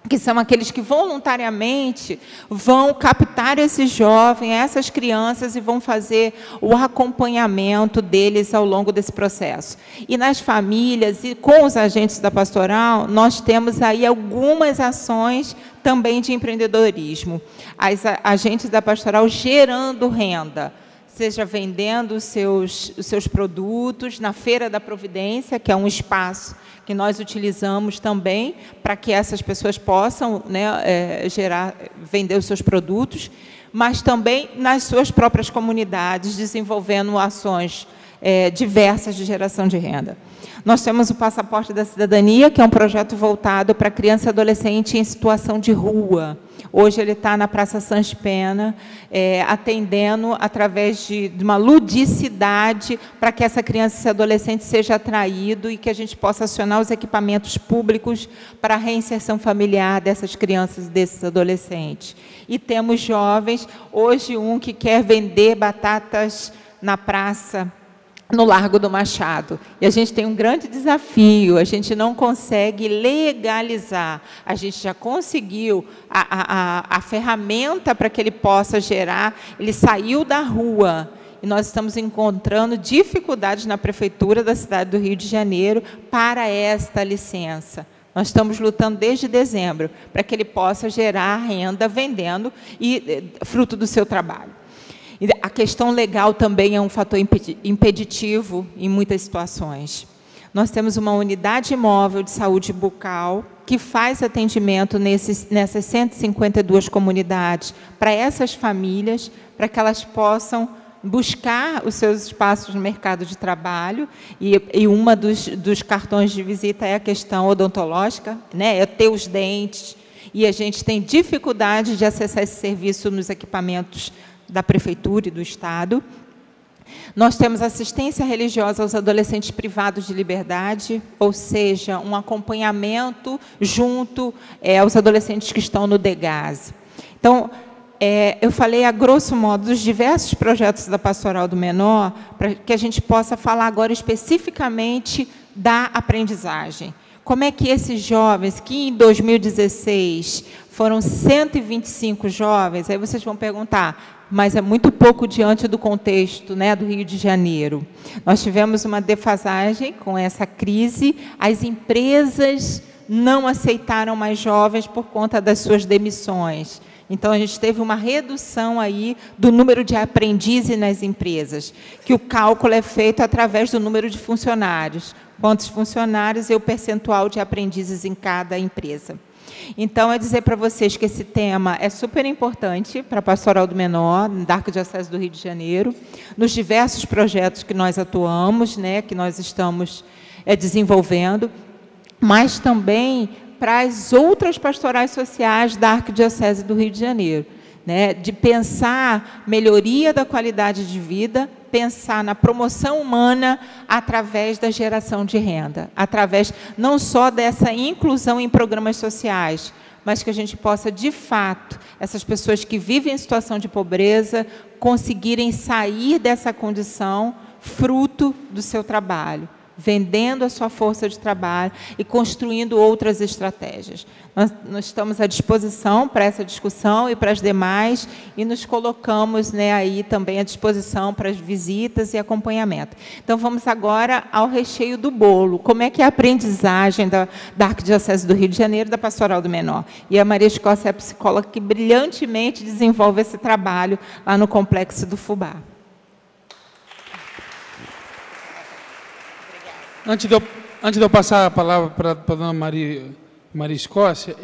que são aqueles que voluntariamente vão captar esses jovens, essas crianças, e vão fazer o acompanhamento deles ao longo desse processo. E nas famílias e com os agentes da pastoral, nós temos aí algumas ações também de empreendedorismo. As agentes da pastoral gerando renda, seja vendendo os seus produtos na Feira da Providência, que é um espaço que nós utilizamos também para que essas pessoas possam vender os seus produtos, mas também nas suas próprias comunidades, desenvolvendo ações diversas de geração de renda. Nós temos o Passaporte da Cidadania, que é um projeto voltado para criança e adolescente em situação de rua. Hoje ele está na Praça Sans Pena, atendendo através de uma ludicidade para que essa criança e esse adolescente seja atraído e que a gente possa acionar os equipamentos públicos para a reinserção familiar dessas crianças e desses adolescentes. E temos jovens, hoje um que quer vender batatas na praça, no Largo do Machado. E a gente tem um grande desafio, a gente não consegue legalizar. A gente já conseguiu a ferramenta para que ele possa gerar, ele saiu da rua. E nós estamos encontrando dificuldades na Prefeitura da cidade do Rio de Janeiro para esta licença. Nós estamos lutando desde dezembro para que ele possa gerar renda vendendo e fruto do seu trabalho. A questão legal também é um fator impeditivo em muitas situações. Nós temos uma unidade móvel de saúde bucal que faz atendimento nessas 152 comunidades para essas famílias, para que elas possam buscar os seus espaços no mercado de trabalho, e uma dos cartões de visita é a questão odontológica, né? É ter os dentes, e a gente tem dificuldade de acessar esse serviço nos equipamentos da Prefeitura e do Estado. Nós temos assistência religiosa aos adolescentes privados de liberdade, ou seja, um acompanhamento junto aos adolescentes que estão no DEGASE. Então, eu falei, a grosso modo, dos diversos projetos da Pastoral do Menor, para que a gente possa falar agora especificamente da aprendizagem. Como é que esses jovens, que em 2016 foram 125 jovens, aí vocês vão perguntar, mas é muito pouco diante do contexto, né, do Rio de Janeiro. Nós tivemos uma defasagem com essa crise, as empresas não aceitaram mais jovens por conta das suas demissões. Então, a gente teve uma redução aí do número de aprendizes nas empresas, que o cálculo é feito através do número de funcionários. Quantos funcionários e o percentual de aprendizes em cada empresa. Então, é dizer para vocês que esse tema é super importante para a Pastoral do Menor, da Arquidiocese do Rio de Janeiro, nos diversos projetos que nós atuamos, né, que nós estamos desenvolvendo, mas também para as outras pastorais sociais da Arquidiocese do Rio de Janeiro, né, de pensar melhoria da qualidade de vida, pensar na promoção humana através da geração de renda, através não só dessa inclusão em programas sociais, mas que a gente possa, de fato, essas pessoas que vivem em situação de pobreza, conseguirem sair dessa condição fruto do seu trabalho, vendendo a sua força de trabalho e construindo outras estratégias. Nós estamos à disposição para essa discussão e para as demais, e nos colocamos, né, aí também à disposição para as visitas e acompanhamento. Então, vamos agora ao recheio do bolo. Como é que é a aprendizagem da Arquidiocese do Rio de Janeiro, da Pastoral do Menor? E a Maria Escócia é a psicóloga que brilhantemente desenvolve esse trabalho lá no Complexo do Fubá. Antes de eu passar a palavra para a dona Maria Escócia,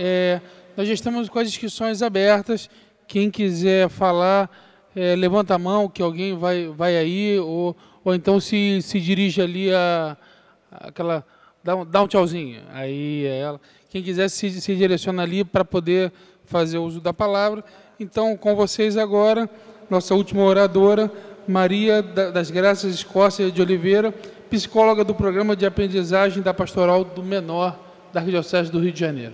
nós já estamos com as inscrições abertas. Quem quiser falar, levanta a mão, que alguém vai aí, ou então se dirige ali dá um tchauzinho. Aí é ela. Quem quiser se direciona ali para poder fazer uso da palavra. Então, com vocês agora, nossa última oradora, Maria das Graças Escócia de Oliveira, psicóloga do Programa de Aprendizagem da Pastoral do Menor da Arquidiocese do Rio de Janeiro.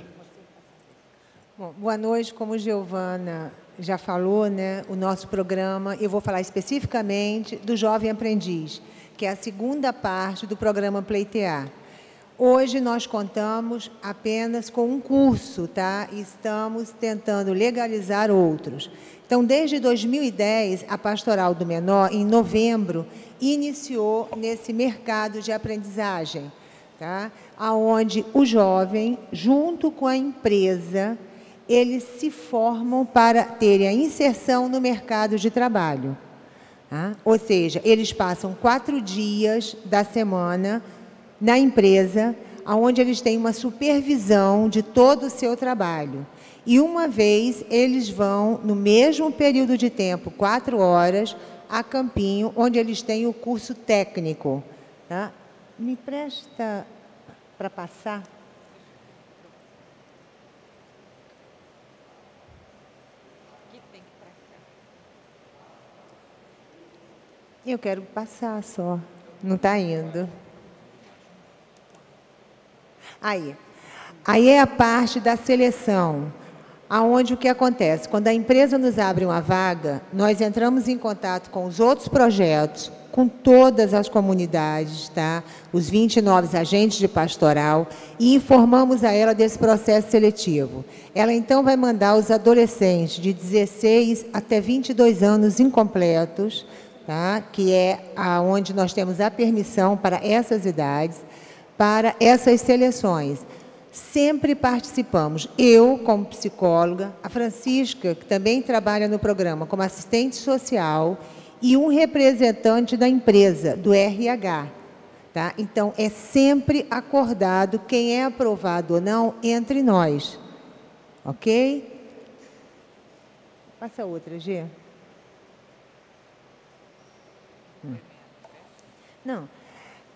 Bom, boa noite. Como Giovana já falou, né, o nosso programa, eu vou falar especificamente do Jovem Aprendiz, que é a segunda parte do programa Pleitear. Hoje nós contamos apenas com um curso, tá? E estamos tentando legalizar outros. Então, desde 2010, a Pastoral do Menor, em novembro, iniciou nesse mercado de aprendizagem, tá? Onde o jovem, junto com a empresa, eles se formam para terem a inserção no mercado de trabalho. Tá? Ou seja, eles passam 4 dias da semana na empresa, onde eles têm uma supervisão de todo o seu trabalho. E uma vez eles vão, no mesmo período de tempo, 4 horas, a Campinho, onde eles têm o curso técnico. Tá? Me presta para passar? Eu quero passar só, não está indo. Aí é a parte da seleção, aonde o que acontece? Quando a empresa nos abre uma vaga, nós entramos em contato com os outros projetos, com todas as comunidades, tá? Os 29 agentes de pastoral, e informamos a ela desse processo seletivo. Ela, então, vai mandar os adolescentes de 16 até 22 anos incompletos, tá? Que é onde nós temos a permissão para essas idades, para essas seleções. Sempre participamos, eu como psicóloga, a Francisca, que também trabalha no programa como assistente social, e um representante da empresa, do RH. Tá? Então, é sempre acordado quem é aprovado ou não entre nós. Ok? Passa outra, Gê. Não.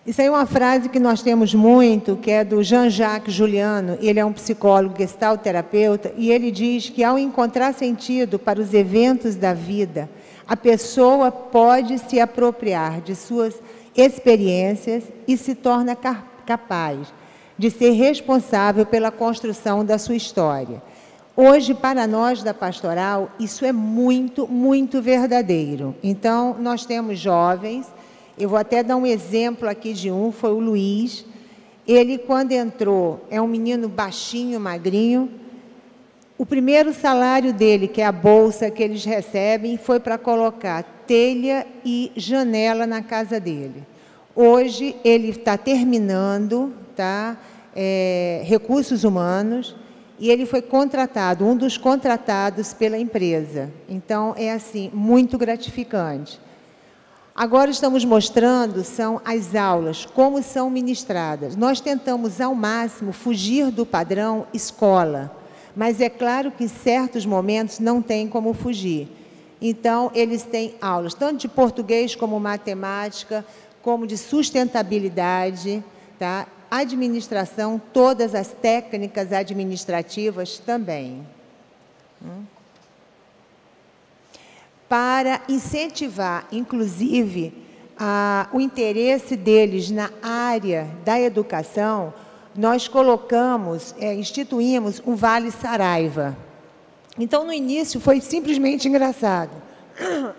Isso aí é uma frase que nós temos muito, que é do Jean-Jacques Juliano. Ele é um psicólogo gestalterapeuta, e ele diz que, ao encontrar sentido para os eventos da vida, a pessoa pode se apropriar de suas experiências e se torna capaz de ser responsável pela construção da sua história. Hoje, para nós da pastoral, isso é muito, muito verdadeiro. Então, nós temos jovens. Eu vou até dar um exemplo aqui de um, foi o Luiz. Ele, quando entrou, é um menino baixinho, magrinho. O primeiro salário dele, que é a bolsa que eles recebem, foi para colocar telha e janela na casa dele. Hoje, ele está terminando, tá? Recursos humanos, e ele foi contratado, um dos contratados pela empresa. Então, é assim, muito gratificante. Agora estamos mostrando, são as aulas, como são ministradas. Nós tentamos, ao máximo, fugir do padrão escola, mas é claro que em certos momentos não tem como fugir. Então, eles têm aulas, tanto de português como matemática, como de sustentabilidade, tá? Administração, todas as técnicas administrativas também. Para incentivar, inclusive, o interesse deles na área da educação, nós instituímos um Vale Saraiva. Então, no início, foi simplesmente engraçado.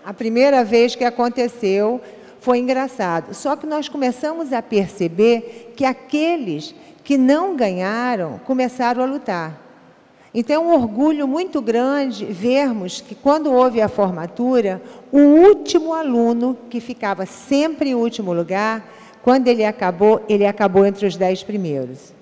A primeira vez que aconteceu foi engraçado. Só que nós começamos a perceber que aqueles que não ganharam começaram a lutar. Então, é um orgulho muito grande vermos que, quando houve a formatura, o último aluno, que ficava sempre em último lugar, quando ele acabou entre os 10 primeiros.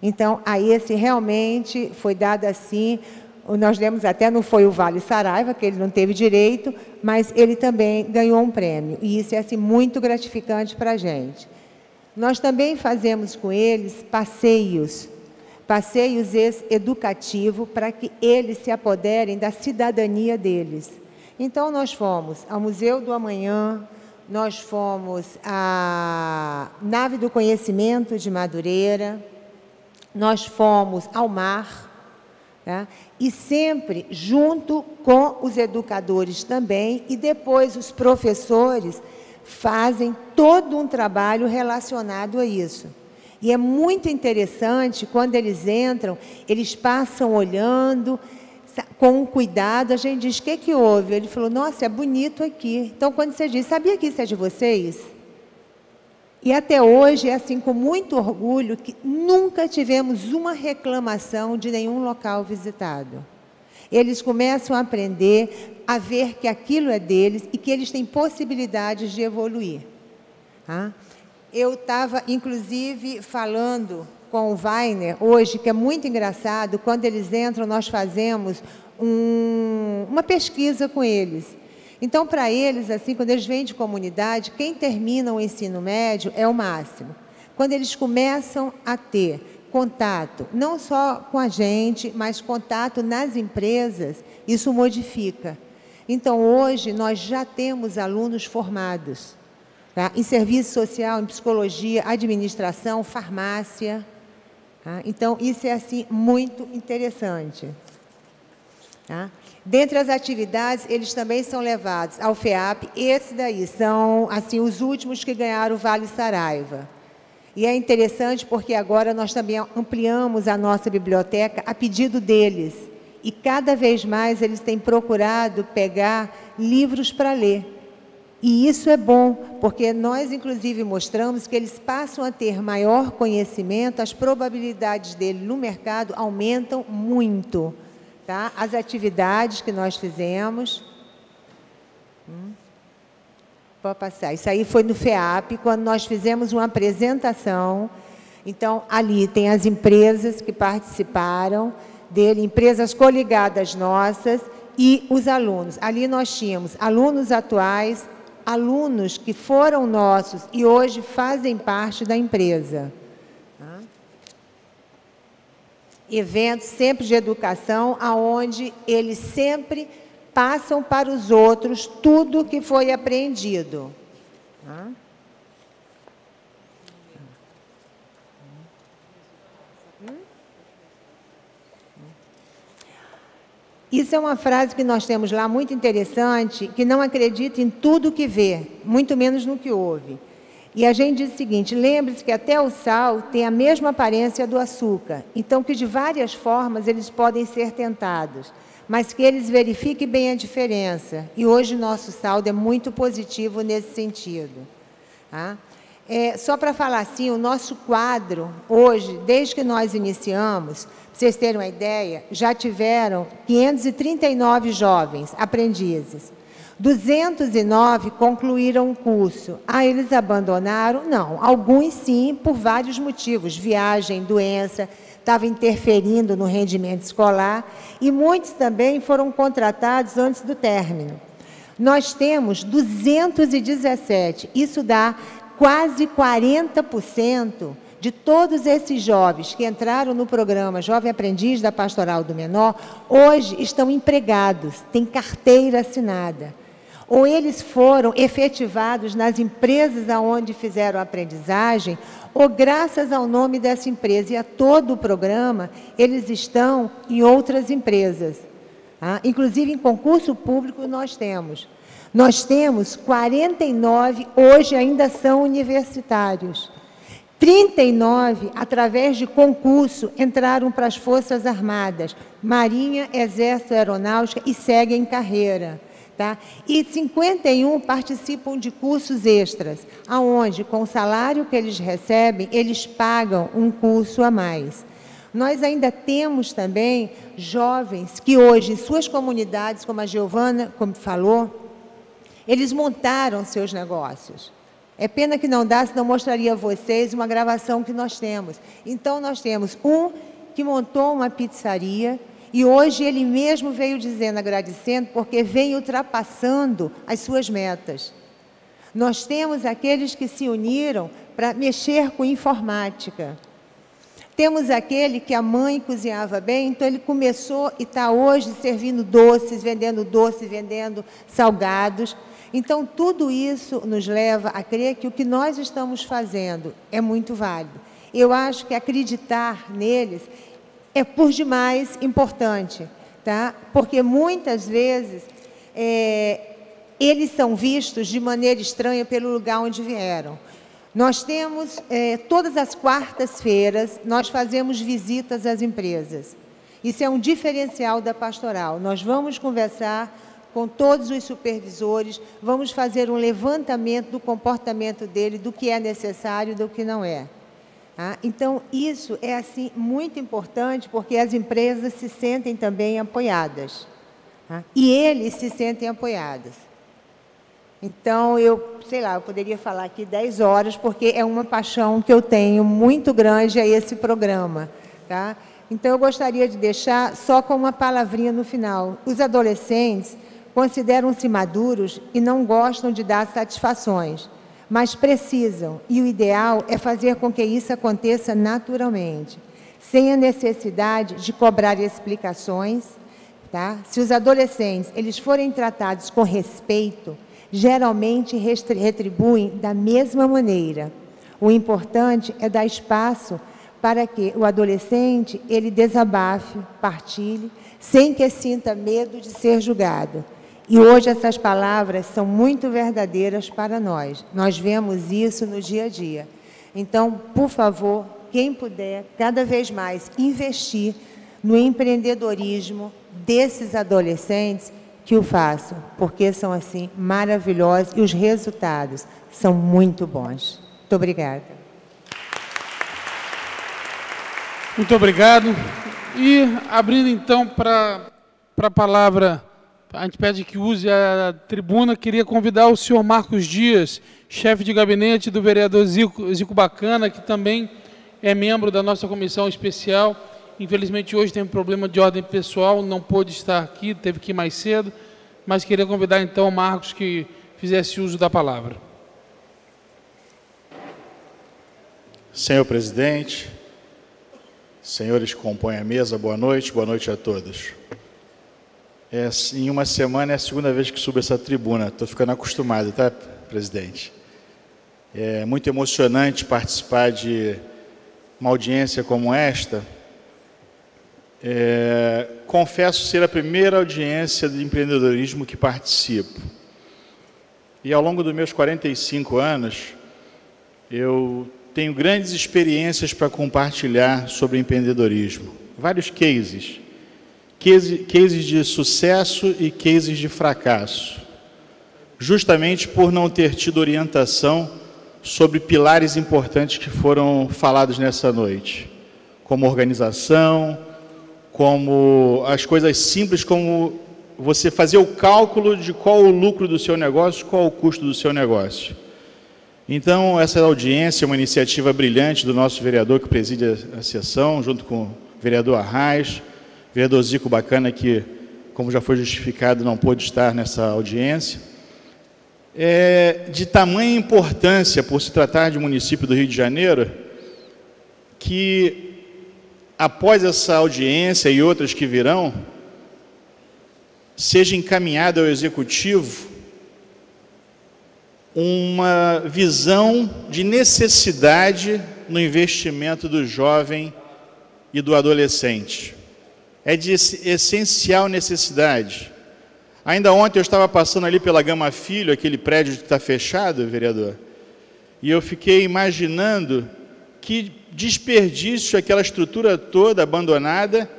Então, a esse realmente foi dado assim, nós demos até, não foi o Vale Saraiva, que ele não teve direito, mas ele também ganhou um prêmio. E isso é assim, muito gratificante para a gente. Nós também fazemos com eles passeios educativos para que eles se apoderem da cidadania deles. Então, nós fomos ao Museu do Amanhã, nós fomos à Nave do Conhecimento de Madureira, nós fomos ao mar, tá? E sempre junto com os educadores também, e depois os professores fazem todo um trabalho relacionado a isso. E é muito interessante, quando eles entram, eles passam olhando, com cuidado, a gente diz, o que houve? Ele falou, nossa, é bonito aqui. Então, quando você diz, sabia que isso é de vocês? E até hoje, é assim, com muito orgulho, que nunca tivemos uma reclamação de nenhum local visitado. Eles começam a aprender a ver que aquilo é deles e que eles têm possibilidades de evoluir. Tá? Eu estava, inclusive, falando com o Weiner hoje, que é muito engraçado, quando eles entram, nós fazemos uma pesquisa com eles. Então, para eles, assim, quando eles vêm de comunidade, quem termina o ensino médio é o máximo. Quando eles começam a ter contato, não só com a gente, mas contato nas empresas, isso modifica. Então, hoje, nós já temos alunos formados, tá? Em serviço social, em psicologia, administração, farmácia. Tá? Então, isso é, assim, muito interessante. Tá? Dentre as atividades, eles também são levados ao FEAP. Esses daí são, assim, os últimos que ganharam o Vale Saraiva. E é interessante porque agora nós também ampliamos a nossa biblioteca a pedido deles. E cada vez mais eles têm procurado pegar livros para ler. E isso é bom, porque nós, inclusive, mostramos que eles passam a ter maior conhecimento, as probabilidades dele no mercado aumentam muito. Tá? As atividades que nós fizemos. Pode passar. Isso aí foi no FEAP, quando nós fizemos uma apresentação. Então, ali tem as empresas que participaram dele, empresas coligadas nossas e os alunos. Ali nós tínhamos alunos atuais, alunos que foram nossos e hoje fazem parte da empresa. Eventos sempre de educação, onde eles sempre passam para os outros tudo que foi aprendido. Isso é uma frase que nós temos lá, muito interessante, que não acredita em tudo que vê, muito menos no que ouve. E a gente diz o seguinte: lembre-se que até o sal tem a mesma aparência do açúcar, então que de várias formas eles podem ser tentados, mas que eles verifiquem bem a diferença. E hoje o nosso saldo é muito positivo nesse sentido. Tá? Só para falar assim, o nosso quadro, hoje, desde que nós iniciamos, para vocês terem uma ideia, já tiveram 539 jovens aprendizes. 209 concluíram o curso. Eles abandonaram? Não. Alguns sim, por vários motivos. Viagem, doença, estava interferindo no rendimento escolar. E muitos também foram contratados antes do término. Nós temos 217. Isso dá quase 40% de todos esses jovens que entraram no programa Jovem Aprendiz da Pastoral do Menor, hoje estão empregados, têm carteira assinada. Ou eles foram efetivados nas empresas onde fizeram a aprendizagem, ou graças ao nome dessa empresa e a todo o programa, eles estão em outras empresas. Tá? Inclusive, em concurso público, nós temos 49, hoje ainda são universitários. 39, através de concurso, entraram para as Forças Armadas, Marinha, Exército, Aeronáutica e seguem em carreira. Tá? E 51 participam de cursos extras, aonde, com o salário que eles recebem, eles pagam um curso a mais. Nós ainda temos também jovens que hoje, em suas comunidades, como a Giovana falou, eles montaram seus negócios. É pena que não dá, senão mostraria a vocês uma gravação que nós temos. Então, nós temos um que montou uma pizzaria e hoje ele mesmo veio dizendo, agradecendo, porque vem ultrapassando as suas metas. Nós temos aqueles que se uniram para mexer com informática. Temos aquele que a mãe cozinhava bem, então ele começou e está hoje servindo doces, vendendo salgados. Então, tudo isso nos leva a crer que o que nós estamos fazendo é muito válido. Eu acho que acreditar neles é por demais importante, tá? Porque muitas vezes eles são vistos de maneira estranha pelo lugar onde vieram. Nós temos, todas as quartas-feiras, nós fazemos visitas às empresas. Isso é um diferencial da pastoral. Nós vamos conversar com todos os supervisores, vamos fazer um levantamento do comportamento dele, do que é necessário e do que não é. Tá? Então, isso é assim, muito importante, porque as empresas se sentem também apoiadas. Tá? E eles se sentem apoiados. Então, eu poderia falar aqui 10 horas, porque é uma paixão que eu tenho muito grande a esse programa. Tá? Então, eu gostaria de deixar só com uma palavrinha no final. Os adolescentes consideram-se maduros e não gostam de dar satisfações, mas precisam, e o ideal é fazer com que isso aconteça naturalmente, sem a necessidade de cobrar explicações, tá? Se os adolescentes eles forem tratados com respeito, geralmente retribuem da mesma maneira. O importante é dar espaço para que o adolescente ele desabafe, partilhe, sem que sinta medo de ser julgado. E hoje essas palavras são muito verdadeiras para nós. Nós vemos isso no dia a dia. Então, por favor, quem puder, cada vez mais investir no empreendedorismo desses adolescentes, que o façam, porque são, assim, maravilhosos e os resultados são muito bons. Muito obrigada. Muito obrigado. E abrindo, então, para a palavra, a gente pede que use a tribuna, queria convidar o senhor Marcos Dias, chefe de gabinete do vereador Zico Bacana, que também é membro da nossa comissão especial. Infelizmente, hoje tem um problema de ordem pessoal, não pôde estar aqui, teve que ir mais cedo, mas queria convidar, então, o Marcos que fizesse uso da palavra. Senhor presidente, senhores que compõem a mesa, boa noite a todos. Em uma semana é a segunda vez que subo essa tribuna, estou ficando acostumado, tá, presidente? É muito emocionante participar de uma audiência como esta. Confesso ser a primeira audiência de empreendedorismo que participo. E ao longo dos meus 45 anos, eu tenho grandes experiências para compartilhar sobre empreendedorismo. Vários cases de sucesso e cases de fracasso. Justamente por não ter tido orientação sobre pilares importantes que foram falados nessa noite. Como organização, como as coisas simples, como você fazer o cálculo de qual o lucro do seu negócio, qual o custo do seu negócio. Então, essa audiência é uma iniciativa brilhante do nosso vereador que preside a sessão, junto com o vereador Arraes, vereador Zico Bacana, que, como já foi justificado, não pôde estar nessa audiência. É de tamanha importância, por se tratar de município do Rio de Janeiro, que após essa audiência e outras que virão, seja encaminhada ao Executivo uma visão de necessidade no investimento do jovem e do adolescente. É de essencial necessidade. Ainda ontem eu estava passando ali pela Gama Filho, aquele prédio que está fechado, vereador, e eu fiquei imaginando que desperdício aquela estrutura toda abandonada,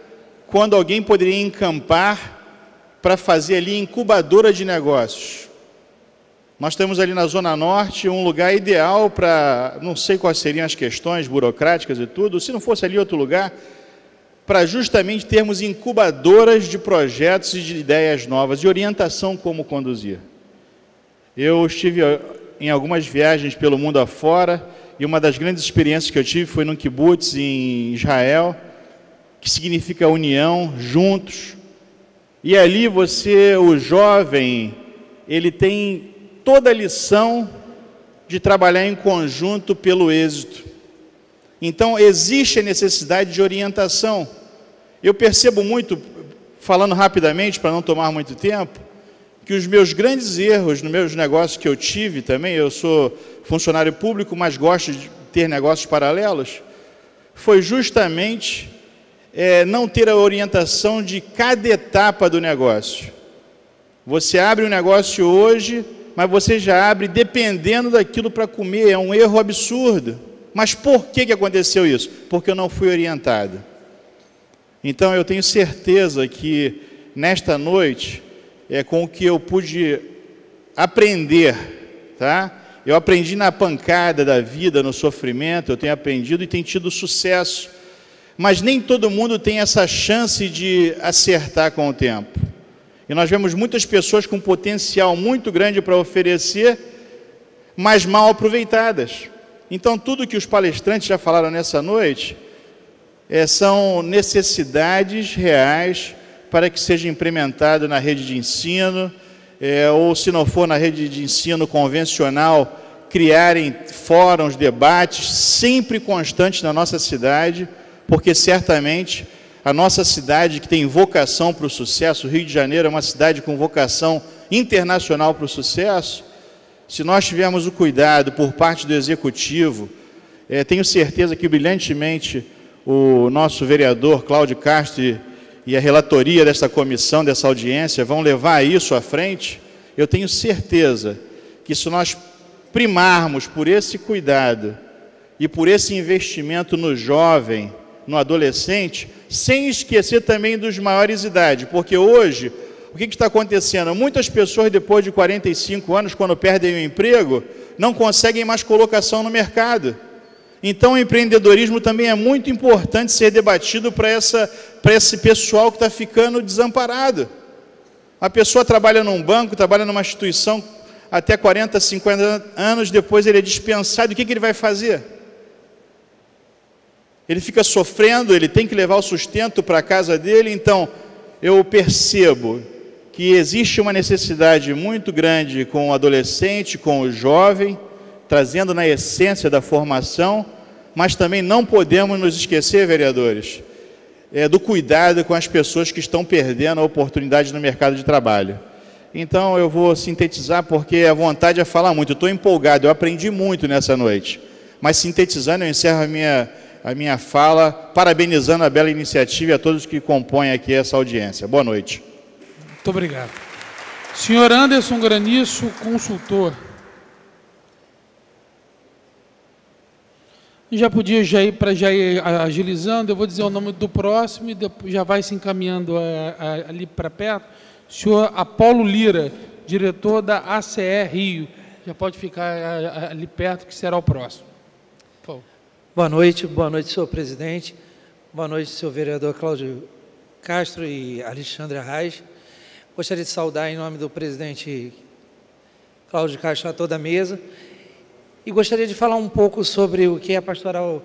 quando alguém poderia encampar para fazer ali incubadora de negócios. Nós temos ali na Zona Norte um lugar ideal para, não sei quais seriam as questões burocráticas e tudo, se não fosse ali outro lugar, para justamente termos incubadoras de projetos e de ideias novas, de orientação como conduzir. Eu estive em algumas viagens pelo mundo afora, e uma das grandes experiências que eu tive foi no Kibbutz, em Israel, que significa união, juntos. E ali o jovem, ele tem toda a lição de trabalhar em conjunto pelo êxito. Então, existe a necessidade de orientação. Eu percebo muito, falando rapidamente, para não tomar muito tempo, que os meus grandes erros nos meus negócios que eu tive também, eu sou funcionário público, mas gosto de ter negócios paralelos, foi justamente não ter a orientação de cada etapa do negócio. Você abre um negócio hoje, mas você já abre dependendo daquilo para comer, é um erro absurdo. Mas por que aconteceu isso? Porque eu não fui orientado. Então, eu tenho certeza que, nesta noite, com o que eu pude aprender, tá? Eu aprendi na pancada da vida, no sofrimento, eu tenho aprendido e tenho tido sucesso. Mas nem todo mundo tem essa chance de acertar com o tempo. E nós vemos muitas pessoas com potencial muito grande para oferecer, mas mal aproveitadas. Então, tudo que os palestrantes já falaram nessa noite são necessidades reais para que seja implementado na rede de ensino, ou se não for na rede de ensino convencional, criarem fóruns, debates, sempre constantes na nossa cidade, porque certamente a nossa cidade que tem vocação para o sucesso, o Rio de Janeiro é uma cidade com vocação internacional para o sucesso, se nós tivermos o cuidado por parte do Executivo, tenho certeza que brilhantemente o nosso vereador Cláudio Castro e a relatoria dessa comissão, dessa audiência, vão levar isso à frente. Eu tenho certeza que se nós primarmos por esse cuidado e por esse investimento no jovem, no adolescente, sem esquecer também dos maiores de idade, porque hoje, o que está acontecendo? Muitas pessoas, depois de 45 anos, quando perdem o emprego, não conseguem mais colocação no mercado. Então, o empreendedorismo também é muito importante ser debatido para esse pessoal que está ficando desamparado. A pessoa trabalha num banco, trabalha numa instituição até 40, 50 anos, depois ele é dispensado, o que ele vai fazer? Ele fica sofrendo, ele tem que levar o sustento para a casa dele. Então, eu percebo que existe uma necessidade muito grande com o adolescente, com o jovem, trazendo na essência da formação, mas também não podemos nos esquecer, vereadores, do cuidado com as pessoas que estão perdendo a oportunidade no mercado de trabalho. Então, eu vou sintetizar, porque a vontade é falar muito. Eu estou empolgado, eu aprendi muito nessa noite. Mas, sintetizando, eu encerro a minha fala, parabenizando a bela iniciativa e a todos que compõem aqui essa audiência. Boa noite. Muito obrigado. Senhor Anderson Graniço, consultor. Já podia ir agilizando, eu vou dizer o nome do próximo e depois já vai se encaminhando ali para perto. Senhor Apolo Lira, diretor da ACE Rio. Já pode ficar ali perto, que será o próximo. Boa noite, senhor presidente. Boa noite, senhor vereador Cláudio Castro e Alexandre Arraes. Gostaria de saudar em nome do presidente Cláudio Castro a toda a mesa. E gostaria de falar um pouco sobre o que a pastoral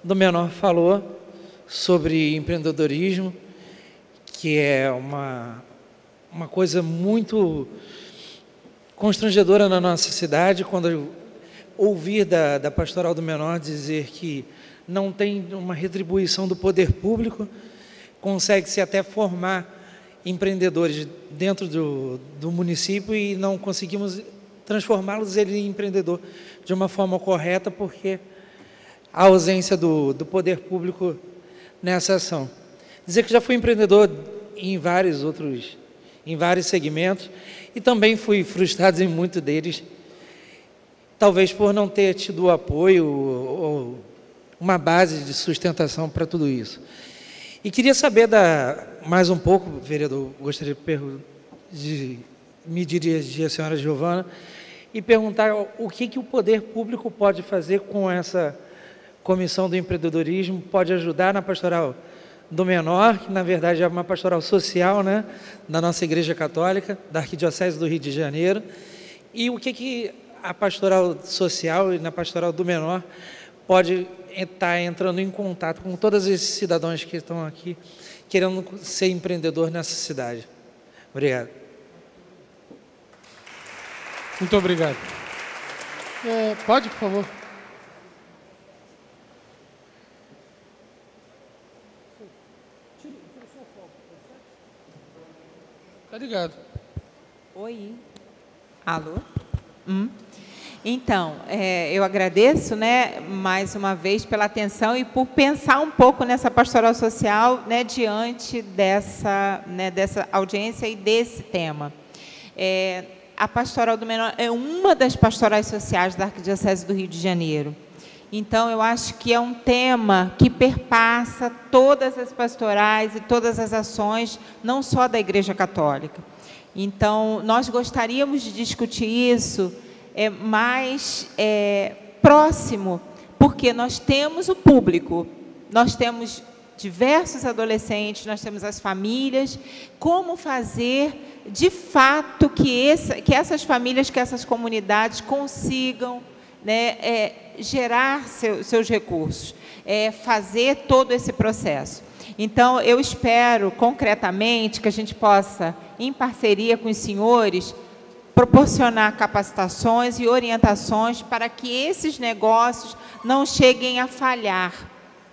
do menor falou, sobre empreendedorismo, que é uma coisa muito constrangedora na nossa cidade, quando eu ouvir da pastoral do menor dizer que não tem uma retribuição do poder público, consegue-se até formar empreendedores dentro do município e não conseguimos transformá-los em empreendedor de uma forma correta, porque a ausência do poder público nessa ação. Dizer que já fui empreendedor em vários segmentos e também fui frustrado em muitos deles, talvez por não ter tido apoio ou uma base de sustentação para tudo isso. E queria saber mais um pouco, vereador, gostaria de me dirigir à senhora Giovana e perguntar o que o poder público pode fazer com essa comissão do empreendedorismo, pode ajudar na pastoral do menor, que na verdade é uma pastoral social, né, da nossa Igreja Católica, da Arquidiocese do Rio de Janeiro, e o que a pastoral social e na pastoral do menor pode estar entrando em contato com todos esses cidadãos que estão aqui querendo ser empreendedor nessa cidade. Obrigado. Muito obrigado. Pode, por favor. Tá ligado. Oi. Alô? Então, eu agradeço, né, mais uma vez pela atenção e por pensar um pouco nessa pastoral social, né, diante dessa audiência e desse tema. A pastoral do menor é uma das pastorais sociais da Arquidiocese do Rio de Janeiro. Então, eu acho que é um tema que perpassa todas as pastorais e todas as ações, não só da Igreja Católica. Então, nós gostaríamos de discutir isso mais próximo, porque nós temos o público, nós temos diversos adolescentes, nós temos as famílias, como fazer de fato que essas famílias, que essas comunidades consigam, né, gerar seus recursos, fazer todo esse processo. Então, eu espero concretamente que a gente possa, em parceria com os senhores, proporcionar capacitações e orientações para que esses negócios não cheguem a falhar,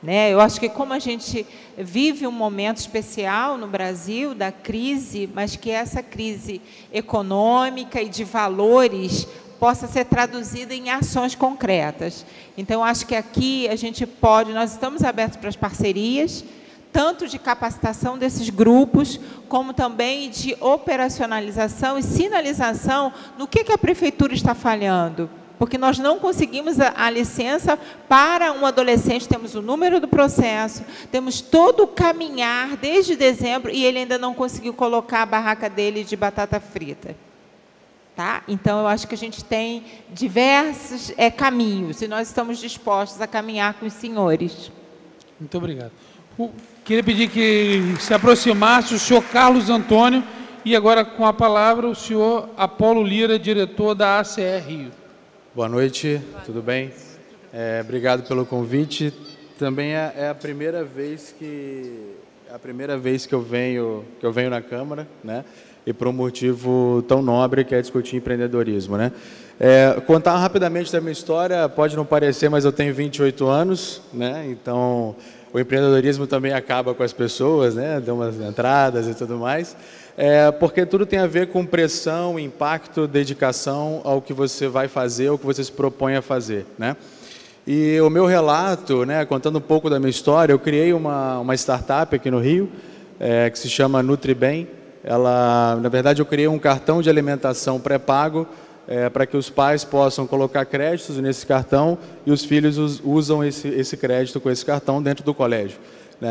né? Eu acho que como a gente vive um momento especial no Brasil da crise, mas que essa crise econômica e de valores possa ser traduzida em ações concretas. Então, eu acho que aqui a gente pode, nós estamos abertos para as parcerias, tanto de capacitação desses grupos, como também de operacionalização e sinalização no que a prefeitura está falhando. Porque nós não conseguimos a licença para um adolescente, temos o número do processo, temos todo o caminhar desde dezembro e ele ainda não conseguiu colocar a barraca dele de batata frita. Tá? Então, eu acho que a gente tem diversos caminhos e nós estamos dispostos a caminhar com os senhores. Muito obrigado. Queria pedir que se aproximasse o senhor Carlos Antônio e agora com a palavra o senhor Apolo Lira, diretor da ACR Rio. Boa noite, tudo bem? Obrigado pelo convite. Também é a primeira vez que eu venho na Câmara, né? E por um motivo tão nobre que é discutir empreendedorismo, né? Contar rapidamente da minha história, pode não parecer, mas eu tenho 28 anos, né? Então, o empreendedorismo também acaba com as pessoas, né? Dá umas entradas e tudo mais. Porque tudo tem a ver com pressão, impacto, dedicação ao que você vai fazer, ao que você se propõe a fazer, né? E o meu relato, né, contando um pouco da minha história, eu criei uma startup aqui no Rio, que se chama Nutribem. Na verdade, eu criei um cartão de alimentação pré-pago para que os pais possam colocar créditos nesse cartão e os filhos usam esse crédito com esse cartão dentro do colégio.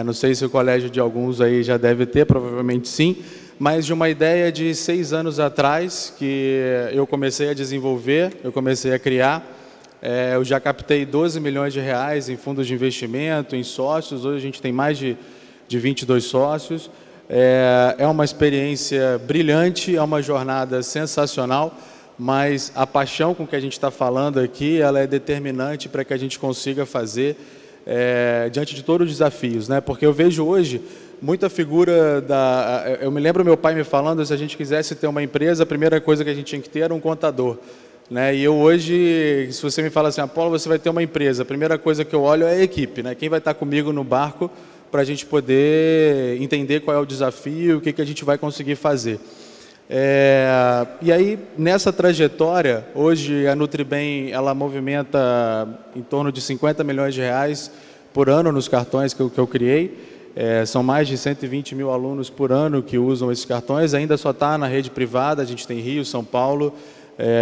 Não sei se o colégio de alguns aí já deve ter, provavelmente sim, mas de uma ideia de 6 anos atrás que eu comecei a desenvolver, eu comecei a criar. Eu já captei 12 milhões de reais em fundos de investimento, em sócios. Hoje a gente tem mais de 22 sócios. É uma experiência brilhante, é uma jornada sensacional, mas a paixão com que a gente está falando aqui, ela é determinante para que a gente consiga fazer diante de todos os desafios, né? Porque eu vejo hoje muita figura eu me lembro meu pai me falando, se a gente quisesse ter uma empresa, a primeira coisa que a gente tinha que ter era um contador, né? E eu hoje, se você me fala assim, Apolo, você vai ter uma empresa, a primeira coisa que eu olho é a equipe, né? Quem vai estar comigo no barco para a gente poder entender qual é o desafio, o que a gente vai conseguir fazer. E aí, nessa trajetória, hoje a Nutribem, ela movimenta em torno de 50 milhões de reais por ano nos cartões que eu criei. São mais de 120 mil alunos por ano que usam esses cartões, ainda só está na rede privada, a gente tem Rio, São Paulo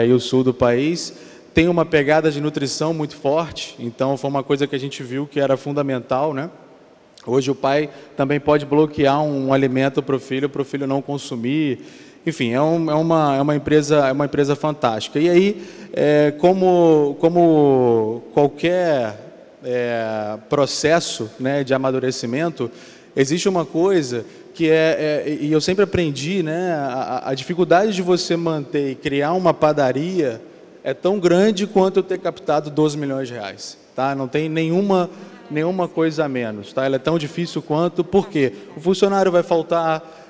e o sul do país. Tem uma pegada de nutrição muito forte, então foi uma coisa que a gente viu que era fundamental, né? Hoje o pai também pode bloquear um alimento para o filho não consumir. Enfim, é uma empresa fantástica. E aí, como qualquer processo, né, de amadurecimento, existe uma coisa que e eu sempre aprendi, né, a dificuldade de você manter e criar uma padaria é tão grande quanto eu ter captado 12 milhões de reais. Tá? Não tem nenhuma coisa a menos, tá? Ela é tão difícil quanto, porque o funcionário vai faltar,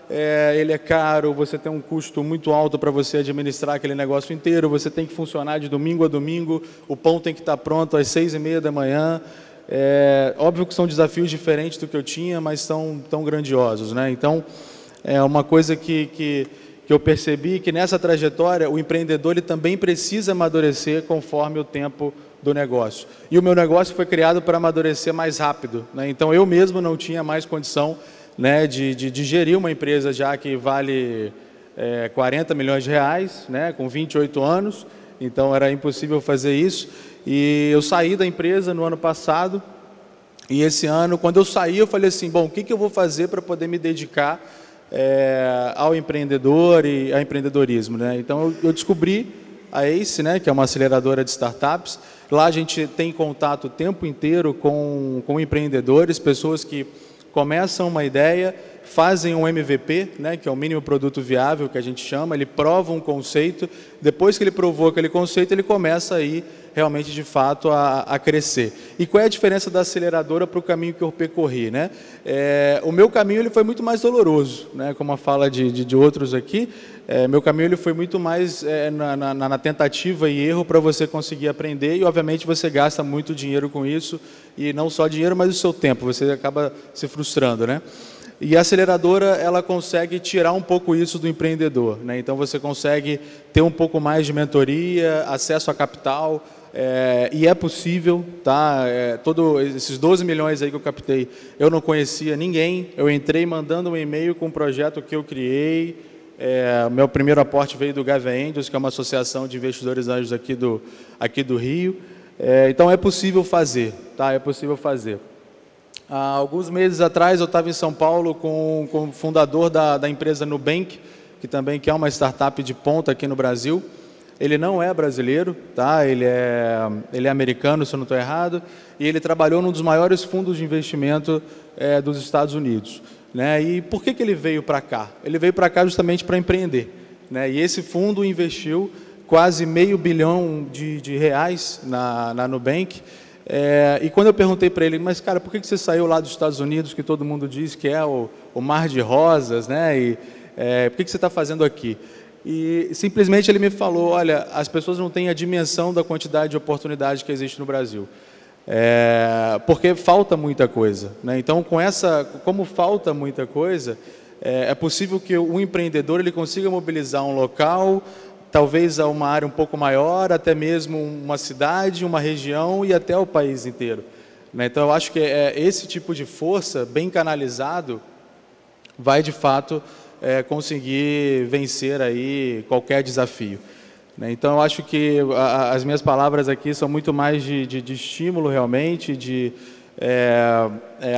ele é caro, você tem um custo muito alto para você administrar aquele negócio inteiro, você tem que funcionar de domingo a domingo, o pão tem que estar pronto às 6h30 da manhã. Óbvio que são desafios diferentes do que eu tinha, mas são tão grandiosos, né? Então, é uma coisa que eu percebi que nessa trajetória o empreendedor ele também precisa amadurecer conforme o tempo do negócio. E o meu negócio foi criado para amadurecer mais rápido, né? Então eu mesmo não tinha mais condição, né, de gerir uma empresa já que vale 40 milhões de reais, né, com 28 anos, então era impossível fazer isso. E eu saí da empresa no ano passado, e esse ano, quando eu saí, eu falei assim, bom, o que eu vou fazer para poder me dedicar ao empreendedor e ao empreendedorismo, né? Então eu descobri a ACE, né, que é uma aceleradora de startups. Lá a gente tem contato o tempo inteiro com empreendedores, pessoas que começam uma ideia, fazem um MVP, né, que é o mínimo produto viável, que a gente chama, ele prova um conceito, depois que ele provou aquele conceito, ele começa aí realmente, de fato, a crescer. E qual é a diferença da aceleradora para o caminho que eu percorri, né? O meu caminho ele foi muito mais doloroso, né? Como a fala de outros aqui, meu caminho ele foi muito mais na tentativa e erro para você conseguir aprender, e obviamente você gasta muito dinheiro com isso, e não só dinheiro, mas o seu tempo, você acaba se frustrando, né? E a aceleradora, ela consegue tirar um pouco isso do empreendedor, né? Então você consegue ter um pouco mais de mentoria, acesso a capital, e é possível, tá? Todos esses 12 milhões aí que eu captei, eu não conhecia ninguém, eu entrei mandando um e-mail com um projeto que eu criei, meu primeiro aporte veio do Gavin Angels, que é uma associação de investidores anjos aqui do Rio, então é possível fazer, tá? É possível fazer. Há alguns meses atrás eu estava em São Paulo com o fundador da empresa Nubank, que é uma startup de ponta aqui no Brasil. Ele não é brasileiro, tá? Ele é americano, se eu não estou errado, e ele trabalhou num dos maiores fundos de investimento dos Estados Unidos, né? E por que ele veio para cá? Ele veio para cá justamente para empreender, né? E esse fundo investiu quase R$500 milhão de reais na Nubank. E quando eu perguntei para ele, mas cara, por que você saiu lá dos Estados Unidos, que todo mundo diz que é o mar de rosas, né? E por que você está fazendo aqui? E simplesmente ele me falou, olha, as pessoas não têm a dimensão da quantidade de oportunidade que existe no Brasil. Porque falta muita coisa, né? Então, como falta muita coisa, é possível que o empreendedor ele consiga mobilizar um local, talvez a uma área um pouco maior, até mesmo uma cidade, uma região e até o país inteiro, né? Então, eu acho que esse tipo de força, bem canalizado, vai, de fato, conseguir vencer aí qualquer desafio, né? Então, eu acho que as minhas palavras aqui são muito mais de estímulo, realmente, de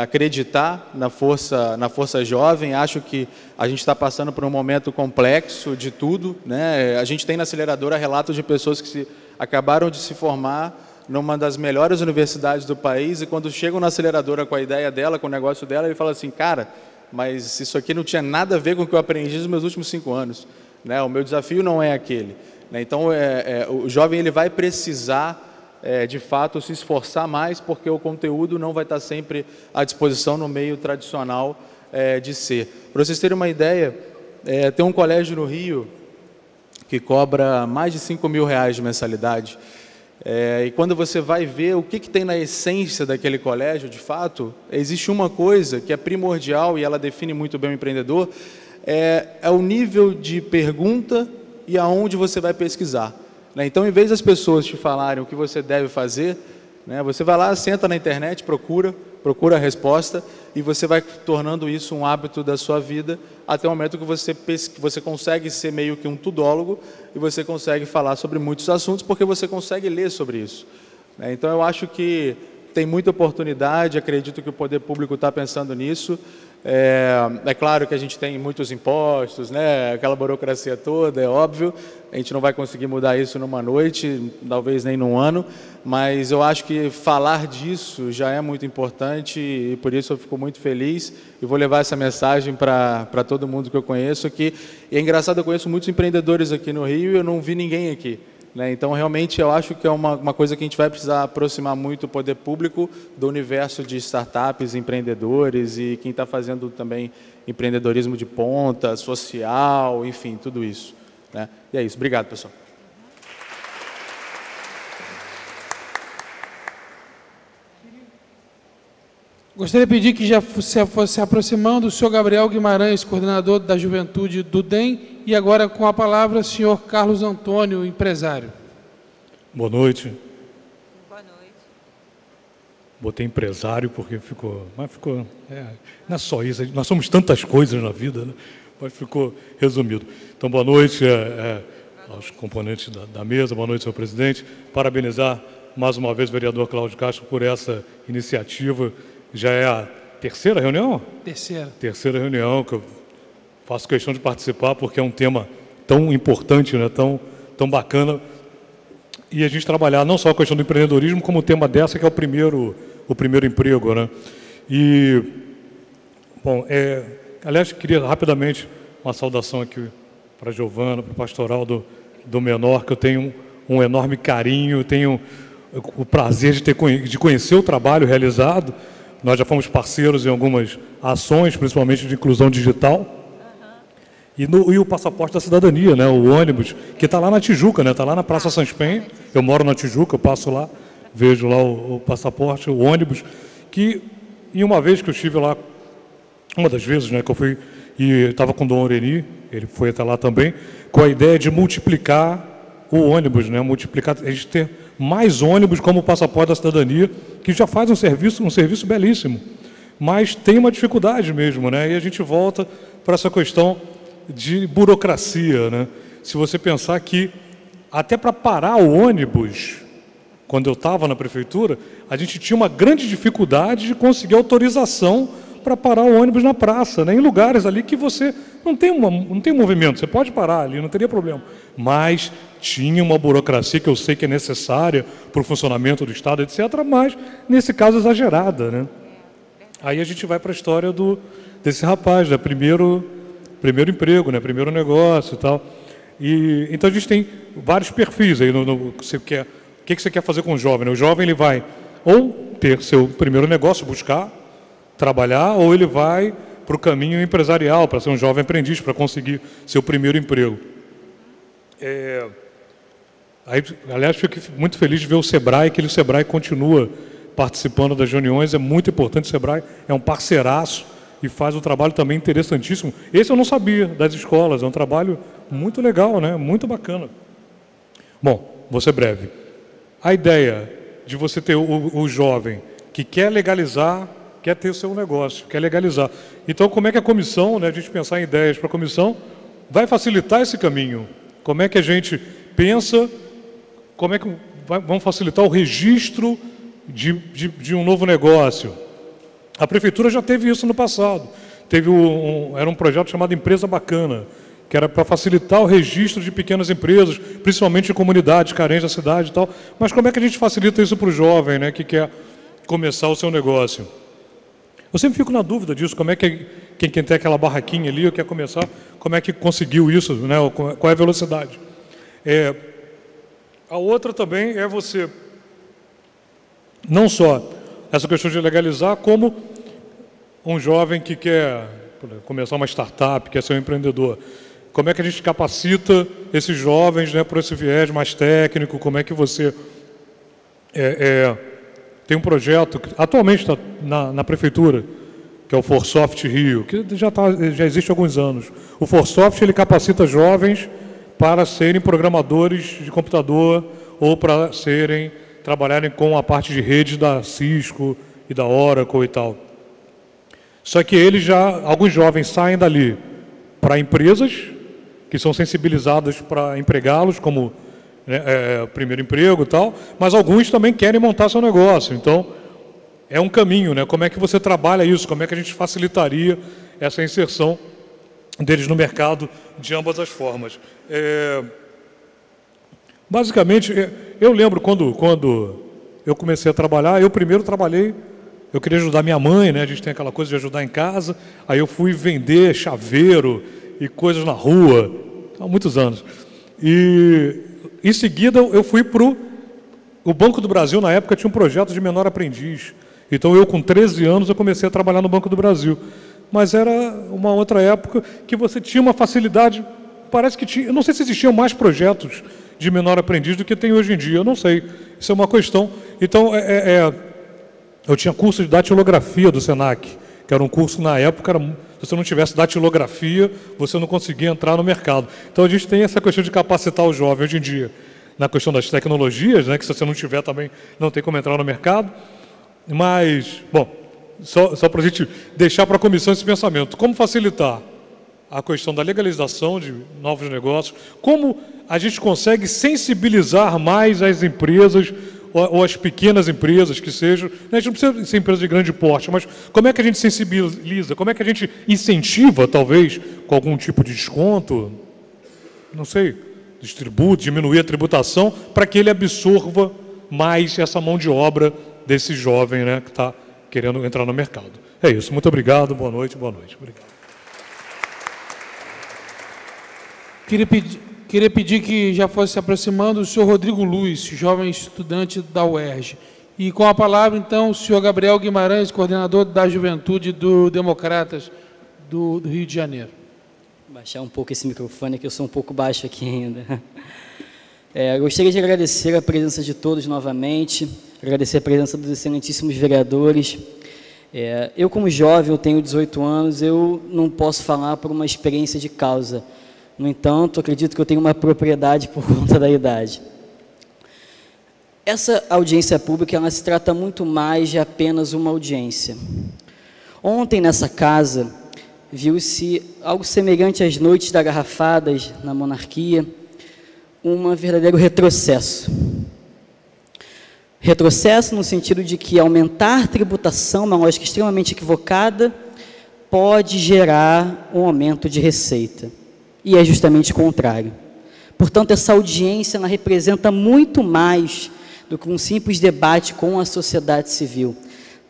acreditar na força jovem. Acho que a gente está passando por um momento complexo de tudo, né? A gente tem na aceleradora relatos de pessoas que acabaram de se formar numa das melhores universidades do país, e quando chegam na aceleradora com a ideia dela, com o negócio dela, ele fala assim, cara, mas isso aqui não tinha nada a ver com o que eu aprendi nos meus últimos 5 anos, né? O meu desafio não é aquele, né? Então, o jovem ele vai precisar de fato se esforçar mais, porque o conteúdo não vai estar sempre à disposição no meio tradicional de ser. Para vocês terem uma ideia, tem um colégio no Rio que cobra mais de R$5 mil de mensalidade, e quando você vai ver o que tem na essência daquele colégio, de fato, existe uma coisa que é primordial e ela define muito bem o empreendedor, é o nível de pergunta e aonde você vai pesquisar. Então, em vez das pessoas te falarem o que você deve fazer, né, você vai lá, senta na internet, procura a resposta, e você vai tornando isso um hábito da sua vida, até o momento que você consegue ser meio que um tudólogo, e você consegue falar sobre muitos assuntos, porque você consegue ler sobre isso, né? Então, eu acho que tem muita oportunidade, acredito que o poder público está pensando nisso. É claro que a gente tem muitos impostos, né? Aquela burocracia toda, é óbvio, a gente não vai conseguir mudar isso numa noite, talvez nem num ano, mas eu acho que falar disso já é muito importante, e por isso eu fico muito feliz e vou levar essa mensagem para todo mundo que eu conheço aqui. E é engraçado, eu conheço muitos empreendedores aqui no Rio e eu não vi ninguém aqui, né? Então, realmente, eu acho que é uma coisa que a gente vai precisar aproximar muito o poder público do universo de startups, empreendedores e quem está fazendo também empreendedorismo de ponta, social, enfim, tudo isso, né? E é isso. Obrigado, pessoal. Gostaria de pedir que já fosse se aproximando o senhor Gabriel Guimarães, coordenador da Juventude do DEM, e agora com a palavra o senhor Carlos Antônio, empresário. Boa noite. Boa noite. Botei empresário porque ficou... Mas ficou... não é só isso, nós somos tantas coisas na vida, né? Mas ficou resumido. Então, boa noite aos componentes da mesa, boa noite, senhor presidente. Parabenizar mais uma vez o vereador Cláudio Castro por essa iniciativa. Já é a terceira reunião? Terceira reunião que eu faço questão de participar, porque é um tema tão importante, né? tão bacana. E a gente trabalhar não só a questão do empreendedorismo, como o tema dessa, que é o primeiro emprego, né? E, bom, Aliás, queria rapidamente uma saudação aqui para a Giovana, para o pastoral do Menor, que eu tenho um enorme carinho, tenho o prazer de conhecer o trabalho realizado. Nós já fomos parceiros em algumas ações, principalmente de inclusão digital. E o passaporte da cidadania, né? O ônibus, que está lá na Tijuca, né? Está lá na Praça Sanspen. Eu moro na Tijuca, eu passo lá, vejo lá o passaporte, o ônibus, que, em uma vez que eu estive lá, uma das vezes, né, que eu fui, e estava com o Dom Aureni, ele foi até lá também, com a ideia de multiplicar o ônibus, né? Multiplicar, a gente ter mais ônibus como o passaporte da cidadania, que já faz um serviço belíssimo, mas tem uma dificuldade mesmo, né? E a gente volta para essa questão de burocracia, né? Se você pensar que até para parar o ônibus, quando eu estava na prefeitura, a gente tinha uma grande dificuldade de conseguir autorização para parar o ônibus na praça, né? Em lugares ali que você não tem movimento, você pode parar ali, não teria problema. Mas tinha uma burocracia que eu sei que é necessária para o funcionamento do Estado, etc., mas, nesse caso, exagerada, né? Aí a gente vai para a história desse rapaz, né? Primeiro emprego, né? Primeiro negócio e tal. Então a gente tem vários perfis aí. O que você quer fazer com o jovem, né? O jovem ele vai ou ter seu primeiro negócio, buscar trabalhar, ou ele vai para o caminho empresarial, para ser um jovem aprendiz, para conseguir seu primeiro emprego. Aliás, fico muito feliz de ver o Sebrae, que o Sebrae continua participando das reuniões, é muito importante. O Sebrae é um parceiraço e faz um trabalho também interessantíssimo. Esse eu não sabia, das escolas, é um trabalho muito legal, né? Muito bacana. Bom, vou ser breve. A ideia de você ter o jovem que quer legalizar, quer ter o seu negócio, quer legalizar. Então, como é que a comissão, né, a gente pensar em ideias para a comissão, vai facilitar esse caminho? Como é que a gente pensa, como é que vamos facilitar o registro de um novo negócio? A prefeitura já teve isso no passado. Era um projeto chamado Empresa Bacana, que era para facilitar o registro de pequenas empresas, principalmente em comunidades carentes da cidade e tal. Mas como é que a gente facilita isso para o jovem, né, que quer começar o seu negócio? Eu sempre fico na dúvida disso, como é que quem tem aquela barraquinha ali, ou quer começar, como é que conseguiu isso, né, qual é a velocidade? A outra também é você, não só essa questão de legalizar, como um jovem que quer começar uma startup, quer ser um empreendedor. Como é que a gente capacita esses jovens, né, para esse viés mais técnico? Como é que você tem um projeto que atualmente está na prefeitura, que é o Forsoft Rio, que já existe há alguns anos. O Forsoft ele capacita jovens para serem programadores de computador ou para trabalharem com a parte de rede da Cisco e da Oracle e tal. Só que alguns jovens saem dali para empresas que são sensibilizadas para empregá-los como primeiro emprego e tal, mas alguns também querem montar seu negócio. Então, é um caminho, né? Como é que você trabalha isso? Como é que a gente facilitaria essa inserção deles no mercado de ambas as formas? Basicamente, eu lembro quando eu comecei a trabalhar, eu primeiro trabalhei, eu queria ajudar minha mãe, né? A gente tem aquela coisa de ajudar em casa, aí eu fui vender chaveiro e coisas na rua, há muitos anos. E em seguida eu fui para o Banco do Brasil, na época tinha um projeto de menor aprendiz. Então eu com 13 anos eu comecei a trabalhar no Banco do Brasil. Mas era uma outra época que você tinha uma facilidade, parece que tinha, eu não sei se existiam mais projetos de menor aprendiz do que tem hoje em dia, eu não sei, isso é uma questão. Então eu tinha curso de datilografia do Senac, que era um curso na época, se você não tivesse datilografia, você não conseguia entrar no mercado. Então a gente tem essa questão de capacitar o jovem hoje em dia, na questão das tecnologias, né, que se você não tiver também não tem como entrar no mercado. Mas, bom, só para a gente deixar para a comissão esse pensamento, como facilitar a questão da legalização de novos negócios, como a gente consegue sensibilizar mais as empresas ou as pequenas empresas que sejam, a gente não precisa ser empresa de grande porte, mas como é que a gente sensibiliza, como é que a gente incentiva, talvez, com algum tipo de desconto, não sei, diminuir a tributação, para que ele absorva mais essa mão de obra desse jovem, né, que está querendo entrar no mercado. É isso, muito obrigado, boa noite. Obrigado. Queria pedir que já fosse se aproximando o senhor Rodrigo Luiz, jovem estudante da UERJ. E com a palavra, então, o senhor Gabriel Guimarães, coordenador da Juventude do Democratas do Rio de Janeiro. Vou baixar um pouco esse microfone, que eu sou um pouco baixo aqui ainda. Gostaria de agradecer a presença de todos novamente, agradecer a presença dos excelentíssimos vereadores. Eu, como jovem, eu tenho 18 anos, eu não posso falar por uma experiência de causa. No entanto, acredito que eu tenho uma propriedade por conta da idade. Essa audiência pública, ela se trata muito mais de apenas uma audiência. Ontem, nessa casa, viu-se algo semelhante às noites da garrafadas na monarquia, um verdadeiro retrocesso. Retrocesso no sentido de que aumentar a tributação, uma lógica extremamente equivocada, pode gerar um aumento de receita. E é justamente o contrário. Portanto, essa audiência ela representa muito mais do que um simples debate com a sociedade civil.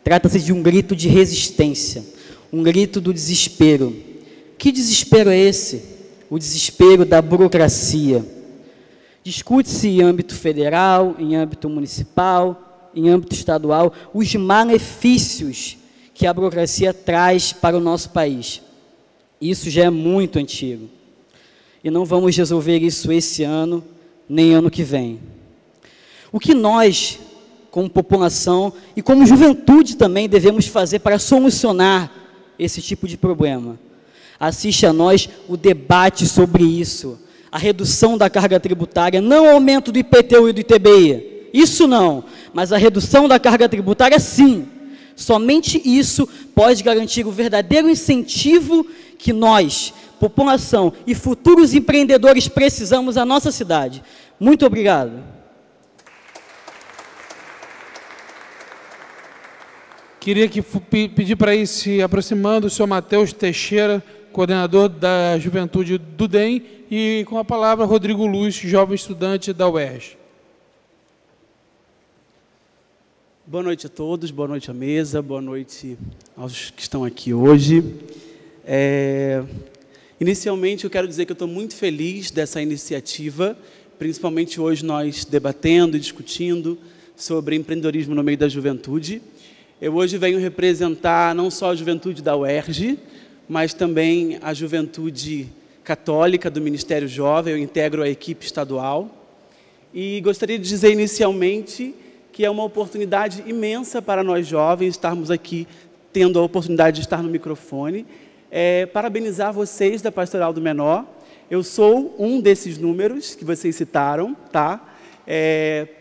Trata-se de um grito de resistência, um grito do desespero. Que desespero é esse? O desespero da burocracia. Discute-se em âmbito federal, em âmbito municipal, em âmbito estadual, os malefícios que a burocracia traz para o nosso país. Isso já é muito antigo. E não vamos resolver isso esse ano, nem ano que vem. O que nós, como população e como juventude também, devemos fazer para solucionar esse tipo de problema? Assiste a nós o debate sobre isso, a redução da carga tributária, não o aumento do IPTU e do ITBI, isso não, mas a redução da carga tributária sim. Somente isso pode garantir o verdadeiro incentivo que nós, população e futuros empreendedores precisamos à nossa cidade. Muito obrigado. Queria pedir para ir se aproximando o senhor Matheus Teixeira, coordenador da Juventude do DEM, e com a palavra Rodrigo Luiz, jovem estudante da UERJ. Boa noite a todos, boa noite à mesa, boa noite aos que estão aqui hoje. Inicialmente, eu quero dizer que eu estou muito feliz dessa iniciativa, principalmente hoje nós debatendo e discutindo sobre empreendedorismo no meio da juventude. Eu hoje venho representar não só a juventude da UERJ, mas também a juventude católica do Ministério Jovem, eu integro a equipe estadual. E gostaria de dizer inicialmente que é uma oportunidade imensa para nós jovens estarmos aqui, tendo a oportunidade de estar no microfone. Parabenizar vocês da Pastoral do Menor. Eu sou um desses números que vocês citaram, tá?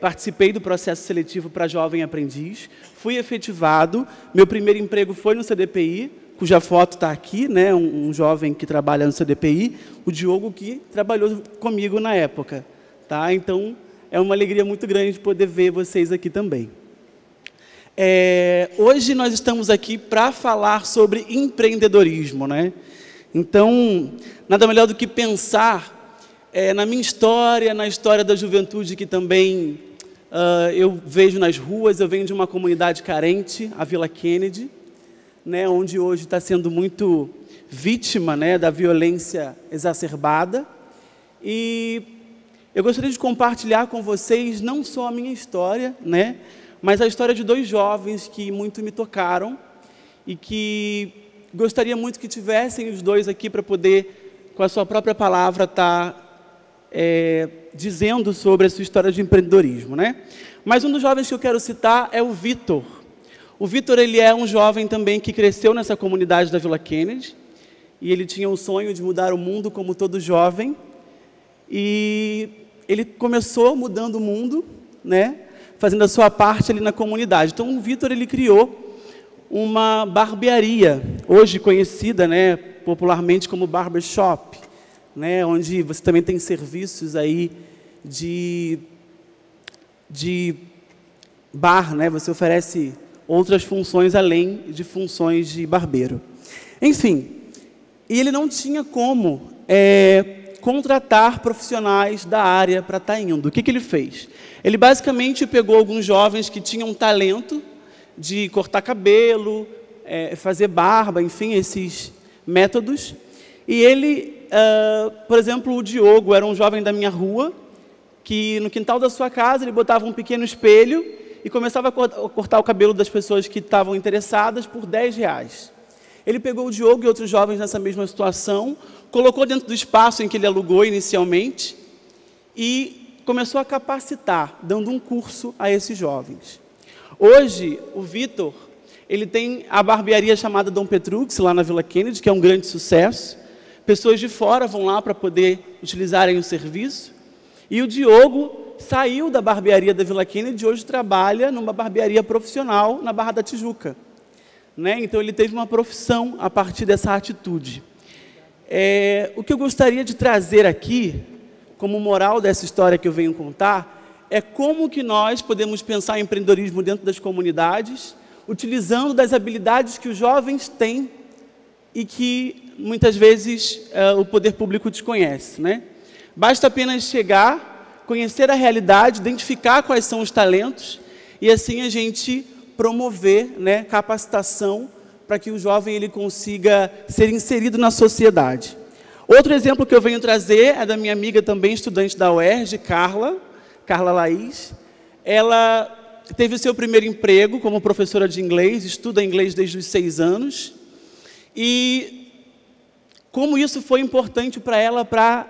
Participei do processo seletivo para jovem aprendiz, fui efetivado, meu primeiro emprego foi no CDPI, cuja foto está aqui, né? Um jovem que trabalha no CDPI, o Diogo, que trabalhou comigo na época, tá? Então, é uma alegria muito grande poder ver vocês aqui também. Hoje nós estamos aqui para falar sobre empreendedorismo, né? Então, nada melhor do que pensar na minha história, na história da juventude que também eu vejo nas ruas. Eu venho de uma comunidade carente, a Vila Kennedy, né, onde hoje está sendo muito vítima, né, da violência exacerbada. E eu gostaria de compartilhar com vocês não só a minha história, né, mas a história de dois jovens que muito me tocaram e que gostaria muito que tivessem os dois aqui para poder, com a sua própria palavra, estar dizendo sobre a sua história de empreendedorismo, né? Mas um dos jovens que eu quero citar é o Vitor. O Vitor, ele é um jovem também que cresceu nessa comunidade da Vila Kennedy, e ele tinha um sonho de mudar o mundo como todo jovem, e ele começou mudando o mundo, né? Fazendo a sua parte ali na comunidade. Então, o Vitor, ele criou uma barbearia, hoje conhecida, né, popularmente como barbershop, né, onde você também tem serviços aí de bar, né, você oferece outras funções além de funções de barbeiro. Enfim, e ele não tinha como contratar profissionais da área para estar indo. O que ele fez? Ele basicamente pegou alguns jovens que tinham talento de cortar cabelo, fazer barba, enfim, esses métodos, e ele por exemplo, o Diogo era um jovem da minha rua, que no quintal da sua casa ele botava um pequeno espelho e começava a cortar o cabelo das pessoas que estavam interessadas por R$10. Ele pegou o Diogo e outros jovens nessa mesma situação, colocou dentro do espaço em que ele alugou inicialmente e começou a capacitar, dando um curso a esses jovens. Hoje, o Vitor, ele tem a barbearia chamada Dom Petrux, lá na Vila Kennedy, que é um grande sucesso. Pessoas de fora vão lá para poder utilizarem o serviço. E o Diogo saiu da barbearia da Vila Kennedy e hoje trabalha numa barbearia profissional na Barra da Tijuca. Então, ele teve uma profissão a partir dessa atitude. O que eu gostaria de trazer aqui, como moral dessa história que eu venho contar, é como que nós podemos pensar em empreendedorismo dentro das comunidades, utilizando das habilidades que os jovens têm e que, muitas vezes, o poder público desconhece. Basta apenas chegar, conhecer a realidade, identificar quais são os talentos e, assim, a gente promover capacitação para que o jovem ele consiga ser inserido na sociedade. Outro exemplo que eu venho trazer é da minha amiga também, estudante da UERJ, Carla Laís. Ela teve o seu primeiro emprego como professora de inglês, estuda inglês desde os 6 anos. E como isso foi importante para ela, para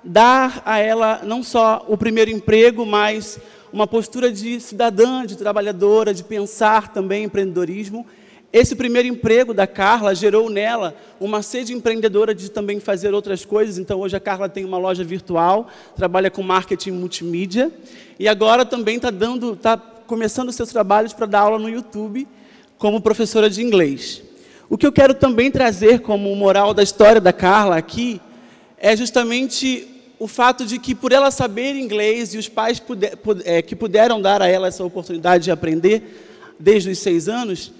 dar a ela não só o primeiro emprego, mas uma postura de cidadã, de trabalhadora, de pensar também empreendedorismo. Esse primeiro emprego da Carla gerou nela uma sede empreendedora de também fazer outras coisas. Então, hoje a Carla tem uma loja virtual, trabalha com marketing multimídia e agora também está começando os seus trabalhos para dar aula no YouTube como professora de inglês. O que eu quero também trazer como moral da história da Carla aqui é justamente o fato de que, por ela saber inglês e os pais que puderam dar a ela essa oportunidade de aprender desde os 6 anos,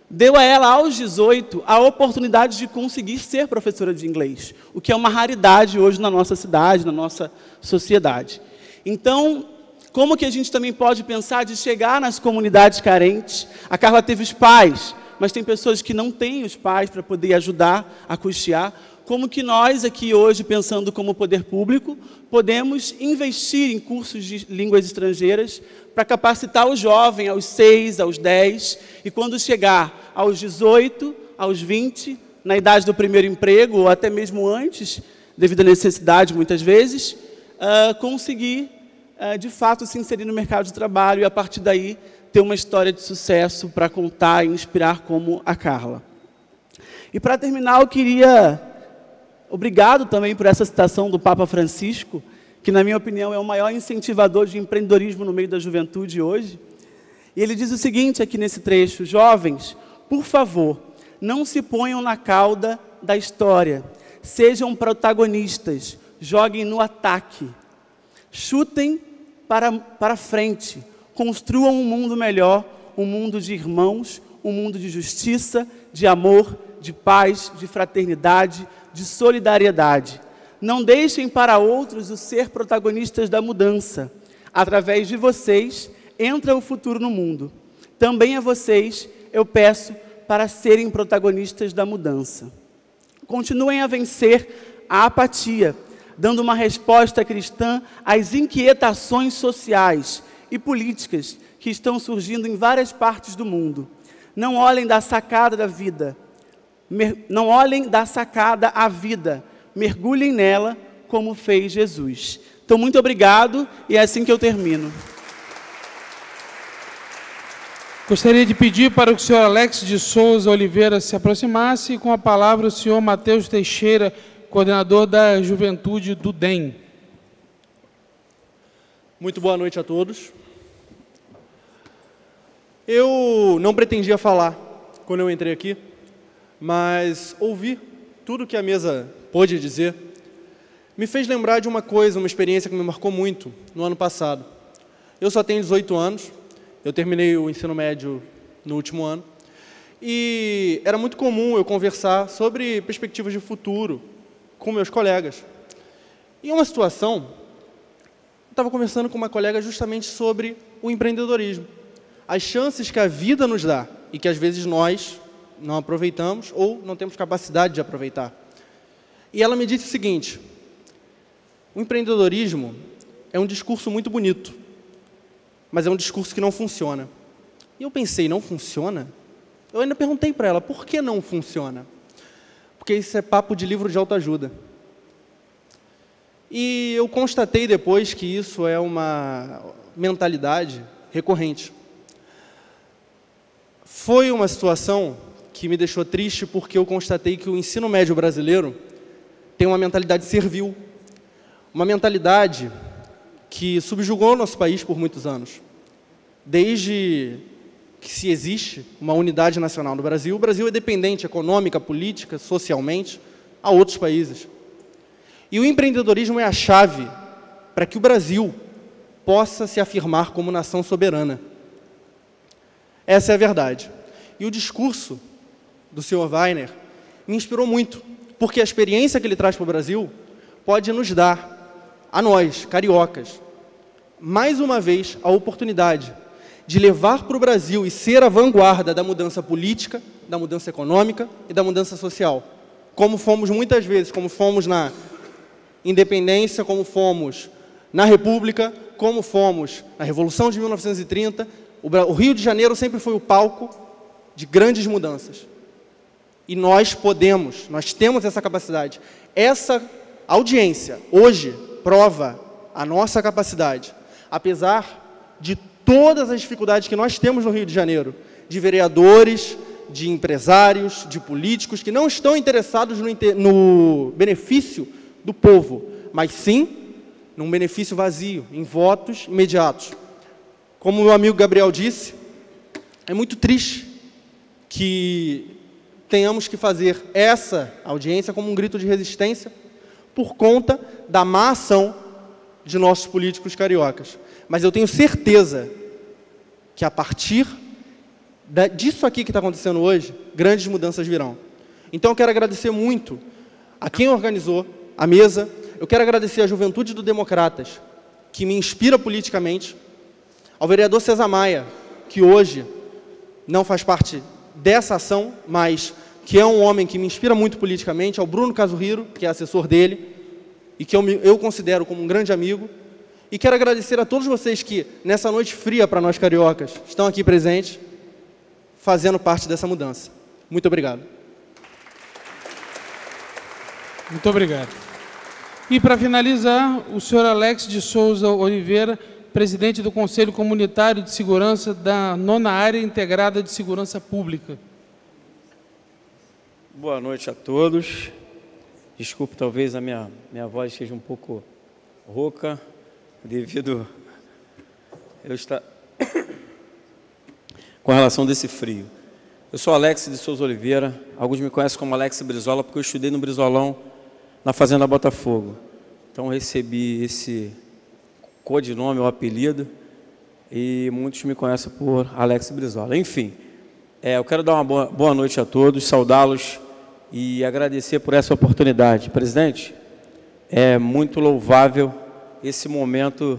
deu a ela, aos 18, a oportunidade de conseguir ser professora de inglês, o que é uma raridade hoje na nossa cidade, na nossa sociedade. Então, como que a gente também pode pensar de chegar nas comunidades carentes? A Carla teve os pais, mas tem pessoas que não têm os pais para poder ajudar a custear. Como que nós aqui hoje, pensando como poder público, podemos investir em cursos de línguas estrangeiras para capacitar o jovem aos 6, aos 10, e quando chegar aos 18, aos 20, na idade do primeiro emprego, ou até mesmo antes, devido à necessidade muitas vezes, conseguir, de fato, se inserir no mercado de trabalho e, a partir daí, ter uma história de sucesso para contar e inspirar como a Carla. E, para terminar, eu queria... Obrigado também por essa citação do Papa Francisco, que, na minha opinião, é o maior incentivador de empreendedorismo no meio da juventude hoje. E ele diz o seguinte aqui nesse trecho: jovens, por favor, não se ponham na cauda da história, sejam protagonistas, joguem no ataque, chutem para frente, construam um mundo melhor, um mundo de irmãos, um mundo de justiça, de amor, de paz, de fraternidade, de solidariedade. Não deixem para outros o ser protagonistas da mudança. Através de vocês, entra o futuro no mundo. Também a vocês eu peço para serem protagonistas da mudança. Continuem a vencer a apatia, dando uma resposta cristã às inquietações sociais e políticas que estão surgindo em várias partes do mundo. Não olhem da sacada da vida. Não olhem da sacada à vida, mergulhem nela como fez Jesus. Então, muito obrigado e é assim que eu termino. Gostaria de pedir para que o senhor Alex de Souza Oliveira se aproximasse e com a palavra o senhor Matheus Teixeira, coordenador da Juventude do DEM. Muito boa noite a todos. Eu não pretendia falar quando eu entrei aqui, mas ouvir tudo que a mesa pôde dizer me fez lembrar de uma coisa, uma experiência que me marcou muito no ano passado. Eu só tenho 18 anos, eu terminei o ensino médio no último ano, e era muito comum eu conversar sobre perspectivas de futuro com meus colegas. Em uma situação, eu estava conversando com uma colega justamente sobre o empreendedorismo, as chances que a vida nos dá e que às vezes nós não aproveitamos ou não temos capacidade de aproveitar. E ela me disse o seguinte: o empreendedorismo é um discurso muito bonito, mas é um discurso que não funciona. E eu pensei, não funciona? Eu ainda perguntei para ela, por que não funciona? Porque isso é papo de livro de autoajuda. E eu constatei depois que isso é uma mentalidade recorrente. Foi uma situação que me deixou triste, porque eu constatei que o ensino médio brasileiro tem uma mentalidade servil, uma mentalidade que subjugou o nosso país por muitos anos. Desde que se existe uma unidade nacional no Brasil, o Brasil é dependente econômica, política, socialmente, a outros países. E o empreendedorismo é a chave para que o Brasil possa se afirmar como nação soberana. Essa é a verdade. E o discurso do Sr. Weiner me inspirou muito, porque a experiência que ele traz para o Brasil pode nos dar, a nós, cariocas, mais uma vez a oportunidade de levar para o Brasil e ser a vanguarda da mudança política, da mudança econômica e da mudança social. Como fomos muitas vezes, como fomos na independência, como fomos na República, como fomos na Revolução de 1930, o Rio de Janeiro sempre foi o palco de grandes mudanças. E nós podemos, nós temos essa capacidade. Essa audiência, hoje, prova a nossa capacidade. Apesar de todas as dificuldades que nós temos no Rio de Janeiro, de vereadores, de empresários, de políticos, que não estão interessados no benefício do povo, mas sim num benefício vazio, em votos imediatos. Como o meu amigo Gabriel disse, é muito triste que tenhamos que fazer essa audiência como um grito de resistência por conta da má ação de nossos políticos cariocas. Mas eu tenho certeza que a partir disso aqui que está acontecendo hoje, grandes mudanças virão. Então eu quero agradecer muito a quem organizou a mesa, eu quero agradecer à Juventude do Democratas, que me inspira politicamente, ao vereador César Maia, que hoje não faz parte dessa ação, mas que é um homem que me inspira muito politicamente, ao Bruno Casuhiro, que é assessor dele, e que eu considero como um grande amigo. E quero agradecer a todos vocês que, nessa noite fria para nós cariocas, estão aqui presentes, fazendo parte dessa mudança. Muito obrigado. Muito obrigado. E, para finalizar, o senhor Alex de Souza Oliveira, presidente do Conselho Comunitário de Segurança da 9ª Área Integrada de Segurança Pública. Boa noite a todos. Desculpe, talvez a minha voz esteja um pouco rouca, devido eu estar com relação desse frio. Eu sou Alex de Souza Oliveira, alguns me conhecem como Alex Brizola, porque eu estudei no Brizolão, na Fazenda Botafogo. Então recebi esse codinome ou apelido, e muitos me conhecem por Alex Brizola. Enfim, eu quero dar uma boa noite a todos, saudá-los e agradecer por essa oportunidade. Presidente, é muito louvável esse momento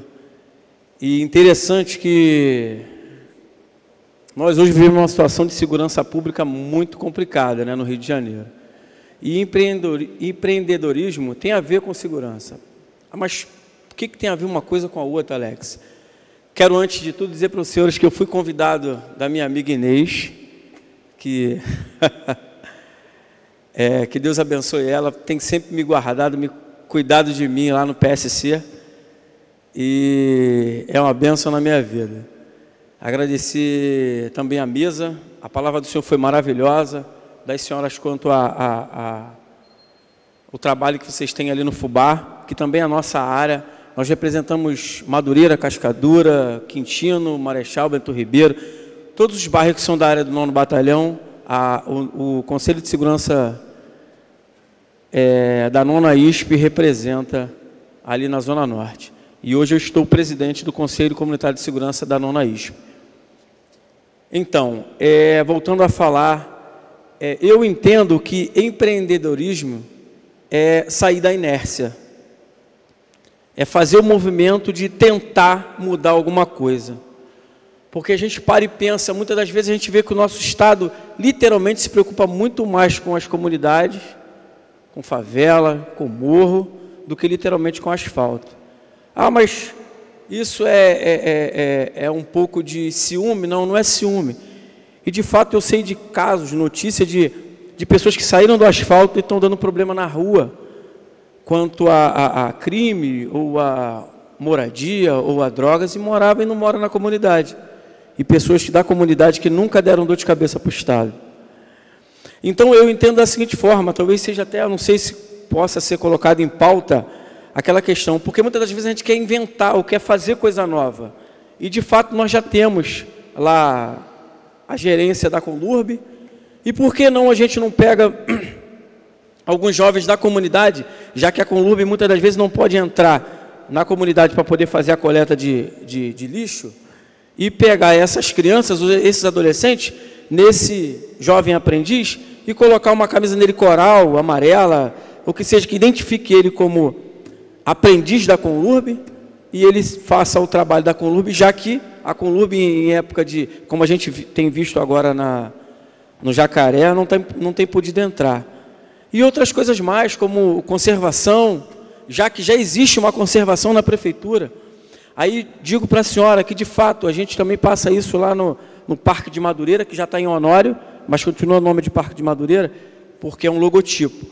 e interessante que nós hoje vivemos uma situação de segurança pública muito complicada, né, no Rio de Janeiro. E empreendedorismo tem a ver com segurança. Mas o que tem a ver uma coisa com a outra, Alex? Quero, antes de tudo, dizer para os senhores que eu fui convidado da minha amiga Inês, que, que Deus abençoe ela, tem sempre me guardado, me cuidado de mim lá no PSC, e é uma bênção na minha vida. Agradecer também a mesa, a palavra do senhor foi maravilhosa, das senhoras quanto o trabalho que vocês têm ali no Fubá, que também é a nossa área. Nós representamos Madureira, Cascadura, Quintino, Marechal, Bento Ribeiro, todos os bairros que são da área do 9º Batalhão. O Conselho de Segurança da 9ª ISP representa ali na Zona Norte. E hoje eu estou presidente do Conselho Comunitário de Segurança da 9ª ISP. Então, voltando a falar, eu entendo que empreendedorismo é sair da inércia, é fazer o movimento de tentar mudar alguma coisa. Porque a gente para e pensa, muitas das vezes a gente vê que o nosso Estado literalmente se preocupa muito mais com as comunidades com favela, com morro, do que literalmente com asfalto. Ah, mas isso é um pouco de ciúme? Não, não é ciúme. E, de fato, eu sei de casos, notícias de pessoas que saíram do asfalto e estão dando problema na rua, quanto a crime, ou a moradia, ou a drogas, e moravam e não moram na comunidade. E pessoas da comunidade que nunca deram dor de cabeça para o Estado. Então, eu entendo da seguinte forma, talvez seja até, não sei se possa ser colocado em pauta aquela questão, porque muitas das vezes a gente quer inventar ou quer fazer coisa nova. E, de fato, nós já temos lá a gerência da Conlurb, e por que não a gente não pega alguns jovens da comunidade, já que a Conlurb muitas das vezes não pode entrar na comunidade para poder fazer a coleta de lixo, e pegar essas crianças, esses adolescentes, nesse jovem aprendiz, e colocar uma camisa nele coral, amarela, ou que seja, que identifique ele como aprendiz da Conlurb, e ele faça o trabalho da Conlurb, já que a Conlurb, em época de, como a gente tem visto agora no Jacaré, não tem podido entrar. E outras coisas mais, como conservação, já que já existe uma conservação na prefeitura. Aí digo para a senhora que, de fato, a gente também passa isso lá no Parque de Madureira, que já está em Honório, mas continua o nome de Parque de Madureira, porque é um logotipo.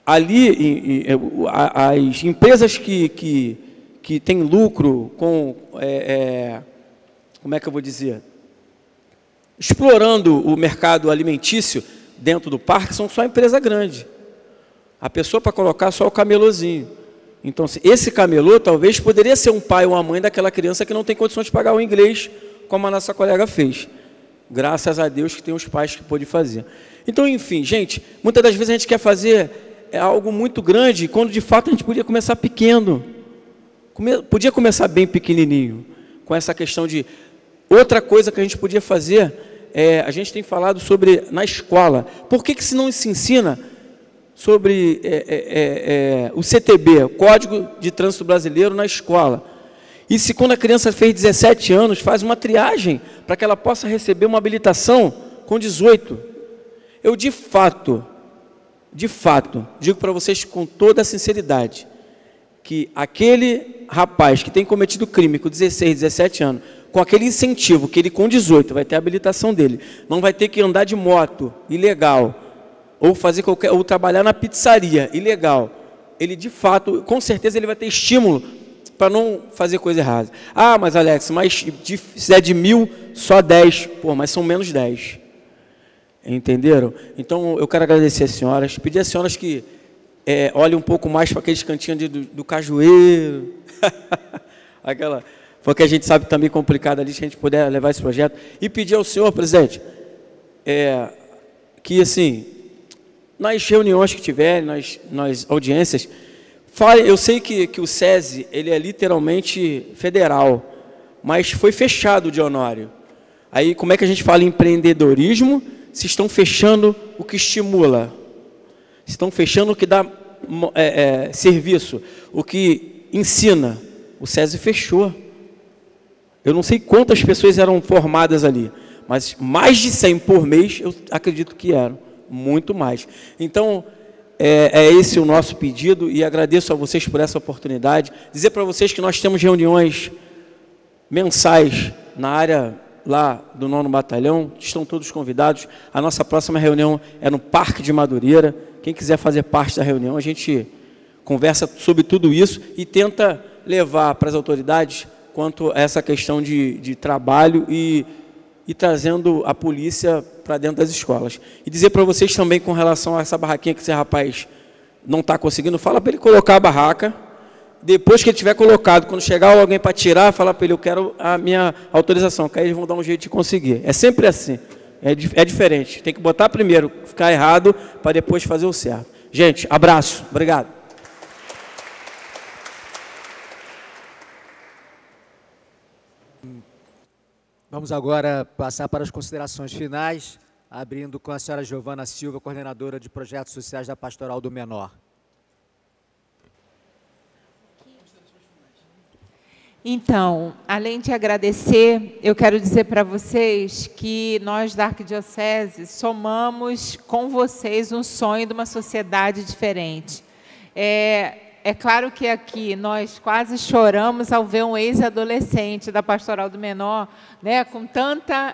Ali, as empresas que têm lucro com, como é que eu vou dizer, explorando o mercado alimentício dentro do parque, são só empresa grande. A pessoa para colocar só o camelôzinho. Então, esse camelô talvez poderia ser um pai ou uma mãe daquela criança que não tem condições de pagar o inglês, como a nossa colega fez. Graças a Deus que tem os pais que pôde fazer. Então, enfim, gente, muitas das vezes a gente quer fazer algo muito grande, quando de fato a gente podia começar pequeno. Podia começar bem pequenininho, com essa questão de... Outra coisa que a gente podia fazer, a gente tem falado sobre, na escola, por que se não se ensina sobre o CTB, o Código de Trânsito Brasileiro, na escola? E se quando a criança fez 17 anos, faz uma triagem para que ela possa receber uma habilitação com 18. Eu, de fato, digo para vocês com toda a sinceridade, que aquele rapaz que tem cometido crime com 16, 17 anos, com aquele incentivo que ele com 18 vai ter a habilitação dele, não vai ter que andar de moto ilegal, ou fazer ou trabalhar na pizzaria ilegal, ele de fato, com certeza ele vai ter estímulo para não fazer coisa errada. Ah, mas Alex, se é de 1000, só 10. Pô, mas são menos 10. Entenderam? Então, eu quero agradecer às senhoras, pedir às senhoras que olhem um pouco mais para aqueles cantinhos do cajueiro. Porque a gente sabe que está meio complicado ali, se a gente puder levar esse projeto. E pedir ao senhor, presidente, que, assim, nas reuniões que tiverem, nas audiências, eu sei que o SESI, ele é literalmente federal, mas foi fechado de Honório. Aí, como é que a gente fala em empreendedorismo, se estão fechando o que estimula? Se estão fechando o que dá serviço, o que ensina? O SESI fechou. Eu não sei quantas pessoas eram formadas ali, mas mais de 100 por mês, eu acredito que eram, muito mais. Então, esse o nosso pedido, e agradeço a vocês por essa oportunidade. Dizer para vocês que nós temos reuniões mensais na área lá do 9º Batalhão, estão todos convidados. A nossa próxima reunião é no Parque de Madureira. Quem quiser fazer parte da reunião, a gente conversa sobre tudo isso e tenta levar para as autoridades quanto a essa questão de trabalho e trazendo a polícia para dentro das escolas. E dizer para vocês também com relação a essa barraquinha que esse rapaz não está conseguindo, fala para ele colocar a barraca, depois que ele tiver colocado, quando chegar alguém para tirar, fala para ele, eu quero a minha autorização, que aí eles vão dar um jeito de conseguir. É sempre assim, é diferente, tem que botar primeiro, ficar errado, para depois fazer o certo. Gente, abraço, obrigado. Vamos agora passar para as considerações finais, abrindo com a senhora Giovana Silva, coordenadora de Projetos Sociais da Pastoral do Menor. Então, além de agradecer, eu quero dizer para vocês que nós da Arquidiocese somamos com vocês um sonho de uma sociedade diferente. É claro que aqui nós quase choramos ao ver um ex-adolescente da Pastoral do Menor, né, com tanta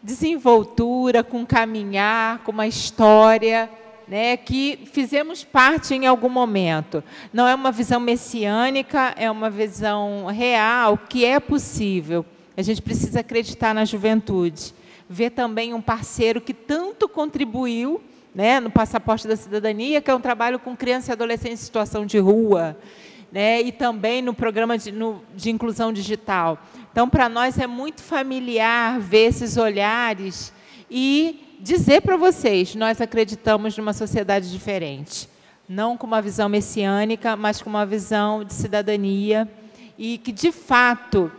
desenvoltura, com caminhar, com uma história, né, que fizemos parte em algum momento. Não é uma visão messiânica, é uma visão real, que é possível. A gente precisa acreditar na juventude. Ver também um parceiro que tanto contribuiu, né, no Passaporte da Cidadania, que é um trabalho com criança e adolescente em situação de rua, né, e também no programa de inclusão digital. Então, para nós é muito familiar ver esses olhares e dizer para vocês, nós acreditamos numa sociedade diferente, não com uma visão messiânica, mas com uma visão de cidadania, e que, de fato,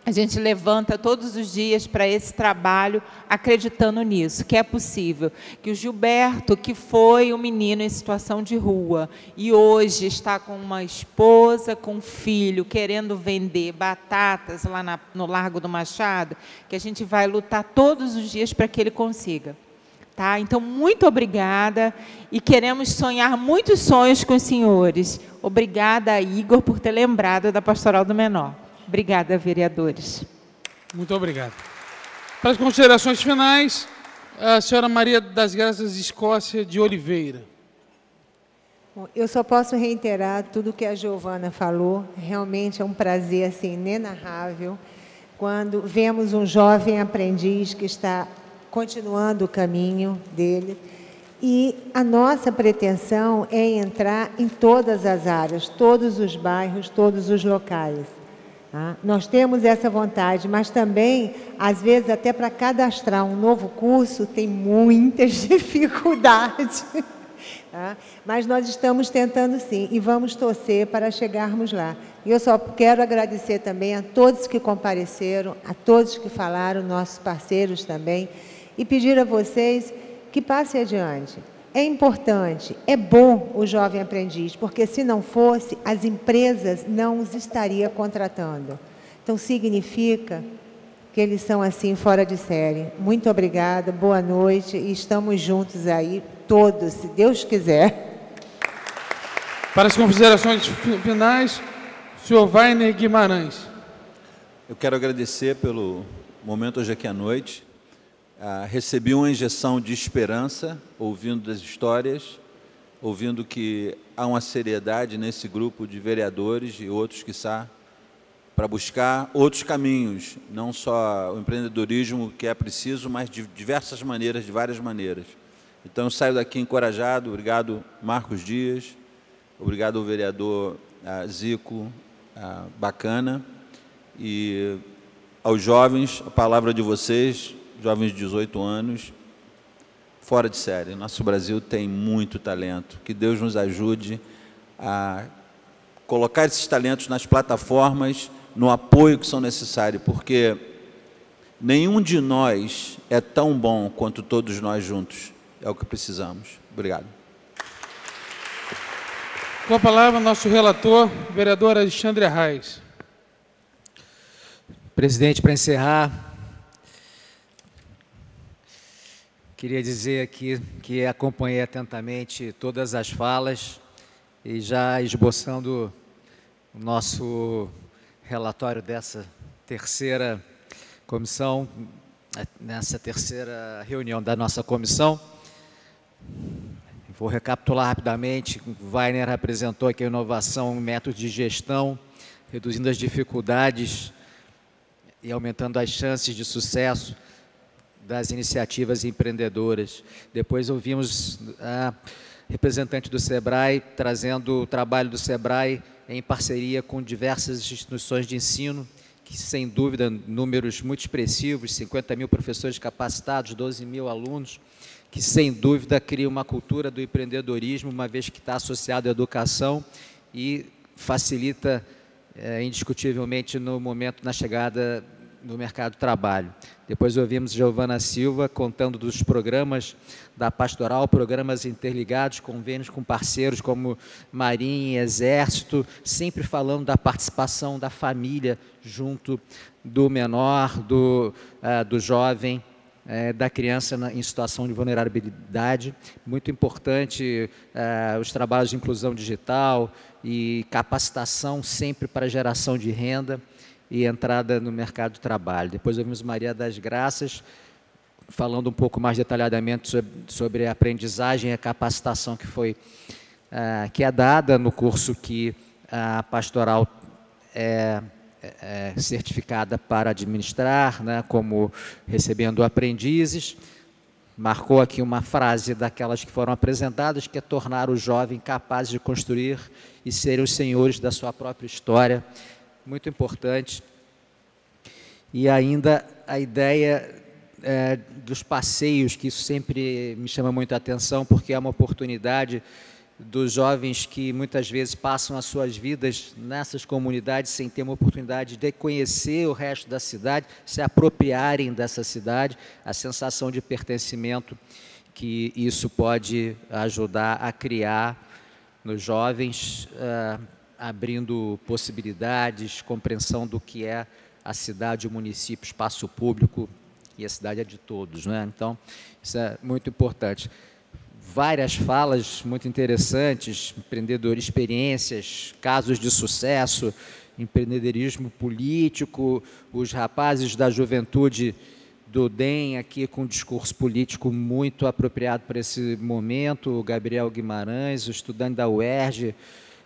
a gente levanta todos os dias para esse trabalho, acreditando nisso, que é possível. Que o Gilberto, que foi um menino em situação de rua, e hoje está com uma esposa, com um filho, querendo vender batatas lá no Largo do Machado, que a gente vai lutar todos os dias para que ele consiga. Tá? Então, muito obrigada, e queremos sonhar muitos sonhos com os senhores. Obrigada, Igor, por ter lembrado da Pastoral do Menor. Obrigada, vereadores. Muito obrigado. Para as considerações finais, a senhora Maria das Graças Escócia de Oliveira. Bom, eu só posso reiterar tudo o que a Giovana falou. Realmente é um prazer assim, inenarrável quando vemos um jovem aprendiz que está continuando o caminho dele. E a nossa pretensão é entrar em todas as áreas, todos os bairros, todos os locais. Tá? Nós temos essa vontade, mas também, às vezes, até para cadastrar um novo curso, tem muitas dificuldades. Tá? Mas nós estamos tentando sim, e vamos torcer para chegarmos lá. E eu só quero agradecer também a todos que compareceram, a todos que falaram, nossos parceiros também, e pedir a vocês que passem adiante. É importante, é bom o jovem aprendiz, porque se não fosse, as empresas não os estariam contratando. Então, significa que eles são assim, fora de série. Muito obrigada, boa noite, e estamos juntos aí, todos, se Deus quiser. Para as considerações finais, o senhor Wagner Guimarães. Eu quero agradecer pelo momento hoje aqui à noite. Recebi uma injeção de esperança, ouvindo das histórias, ouvindo que há uma seriedade nesse grupo de vereadores e outros, quiçá, para buscar outros caminhos, não só o empreendedorismo que é preciso, mas de diversas maneiras, de várias maneiras. Então, eu saio daqui encorajado. Obrigado, Marcos Dias, obrigado ao vereador Zico, Bacana, e aos jovens, a palavra de vocês, jovens de 18 anos, fora de série. Nosso Brasil tem muito talento. Que Deus nos ajude a colocar esses talentos nas plataformas, no apoio que são necessários, porque nenhum de nós é tão bom quanto todos nós juntos. É o que precisamos. Obrigado. Com a palavra, nosso relator, vereador Alexandre Arraes. Presidente, para encerrar, queria dizer aqui que acompanhei atentamente todas as falas e já esboçando o nosso relatório dessa terceira comissão, nessa terceira reunião da nossa comissão. Vou recapitular rapidamente. O Wagner apresentou aqui a inovação em método de gestão, reduzindo as dificuldades e aumentando as chances de sucesso das iniciativas empreendedoras. Depois ouvimos a representante do SEBRAE trazendo o trabalho do SEBRAE em parceria com diversas instituições de ensino, que sem dúvida números muito expressivos, 50 mil professores capacitados, 12 mil alunos, que sem dúvida cria uma cultura do empreendedorismo, uma vez que está associado à educação e facilita indiscutivelmente no momento, na chegada no mercado de trabalho. Depois ouvimos Giovana Silva contando dos programas da pastoral, programas interligados, convênios com parceiros como Marinha, Exército, sempre falando da participação da família junto do menor, do jovem, da criança em situação de vulnerabilidade. Muito importante os trabalhos de inclusão digital e capacitação sempre para geração de renda e entrada no mercado de trabalho. Depois ouvimos Maria das Graças, falando um pouco mais detalhadamente sobre a aprendizagem e a capacitação que é dada no curso que a pastoral é certificada para administrar, né, como recebendo aprendizes. Marcou aqui uma frase daquelas que foram apresentadas, que é tornar o jovem capaz de construir e serem os senhores da sua própria história. Muito importante. E ainda a ideia dos passeios, que isso sempre me chama muito a atenção, porque é uma oportunidade dos jovens que muitas vezes passam as suas vidas nessas comunidades sem ter uma oportunidade de conhecer o resto da cidade, se apropriarem dessa cidade, a sensação de pertencimento que isso pode ajudar a criar nos jovens, abrindo possibilidades, compreensão do que é a cidade, o município, espaço público, e a cidade é de todos, né? Então, isso é muito importante. Várias falas muito interessantes, experiências, casos de sucesso, empreendedorismo político, os rapazes da juventude do DEM aqui com um discurso político muito apropriado para esse momento, o Gabriel Guimarães, o estudante da UERJ,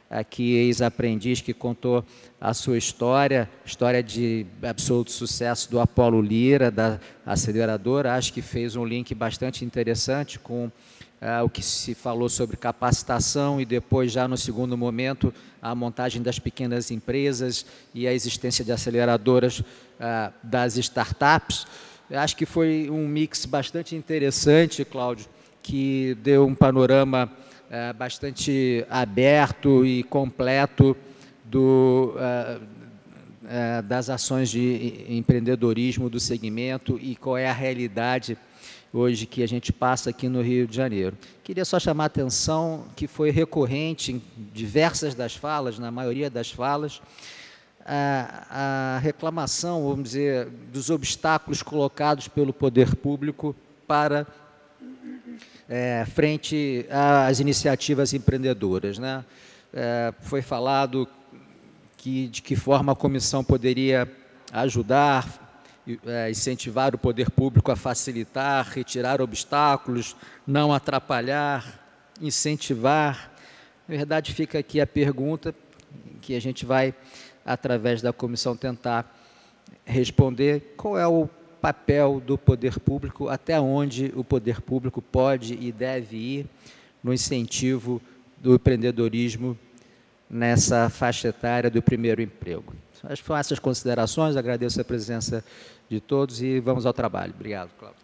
aqui ex-aprendiz, que contou a sua história de absoluto sucesso do Apolo Lira, da aceleradora. Acho que fez um link bastante interessante com o que se falou sobre capacitação e depois, já no segundo momento, a montagem das pequenas empresas e a existência de aceleradoras das startups. Acho que foi um mix bastante interessante, Cláudio, que deu um panorama bastante aberto e completo das ações de empreendedorismo do segmento e qual é a realidade hoje que a gente passa aqui no Rio de Janeiro. Queria só chamar a atenção que foi recorrente em diversas das falas, na maioria das falas, a reclamação, vamos dizer, dos obstáculos colocados pelo poder público para frente às iniciativas empreendedoras, né? Foi falado de que forma a comissão poderia ajudar, incentivar o poder público a facilitar, retirar obstáculos, não atrapalhar, incentivar. Na verdade, fica aqui a pergunta que a gente vai, através da comissão, tentar responder: qual é o papel do poder público, até onde o poder público pode e deve ir no incentivo do empreendedorismo nessa faixa etária do primeiro emprego. Acho que foram essas considerações, agradeço a presença de todos e vamos ao trabalho. Obrigado, Cláudio.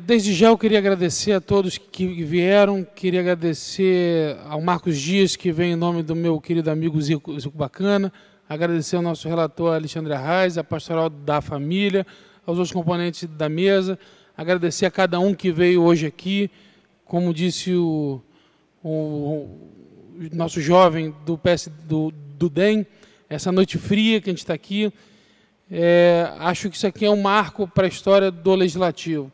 Desde já eu queria agradecer a todos que vieram, queria agradecer ao Marcos Dias, que vem em nome do meu querido amigo Zico Bacana, agradecer ao nosso relator Alexandre Arraes, a pastoral da família, aos outros componentes da mesa, agradecer a cada um que veio hoje aqui, como disse o nosso jovem do DEM, essa noite fria que a gente está aqui, acho que isso aqui é um marco para a história do Legislativo.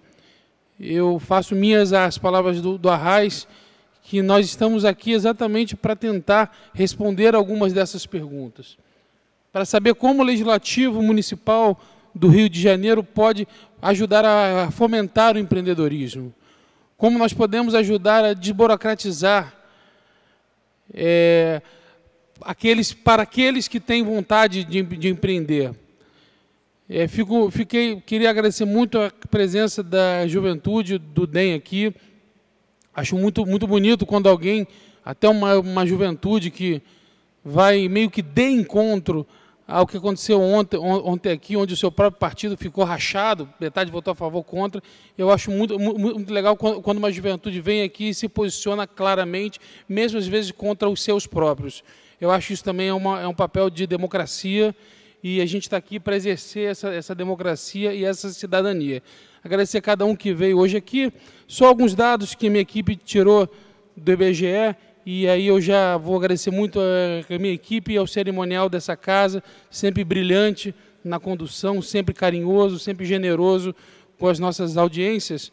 Eu faço minhas as palavras do Arraes, que nós estamos aqui exatamente para tentar responder algumas dessas perguntas, para saber como o Legislativo Municipal do Rio de Janeiro pode ajudar a fomentar o empreendedorismo, como nós podemos ajudar a desburocratizar para aqueles que têm vontade de empreender. Queria agradecer muito a presença da juventude do DEM aqui. Acho muito bonito quando alguém, até uma juventude que vai meio que de encontro ao que aconteceu ontem aqui, onde o seu próprio partido ficou rachado, metade votou a favor, contra. Eu acho muito legal quando uma juventude vem aqui e se posiciona claramente, mesmo às vezes contra os seus próprios. Eu acho isso também é um papel de democracia, e a gente está aqui para exercer essa democracia e essa cidadania. Agradecer a cada um que veio hoje aqui. Só alguns dados que a minha equipe tirou do IBGE, e aí eu já vou agradecer muito a minha equipe e ao cerimonial dessa casa, sempre brilhante na condução, sempre carinhoso, sempre generoso com as nossas audiências.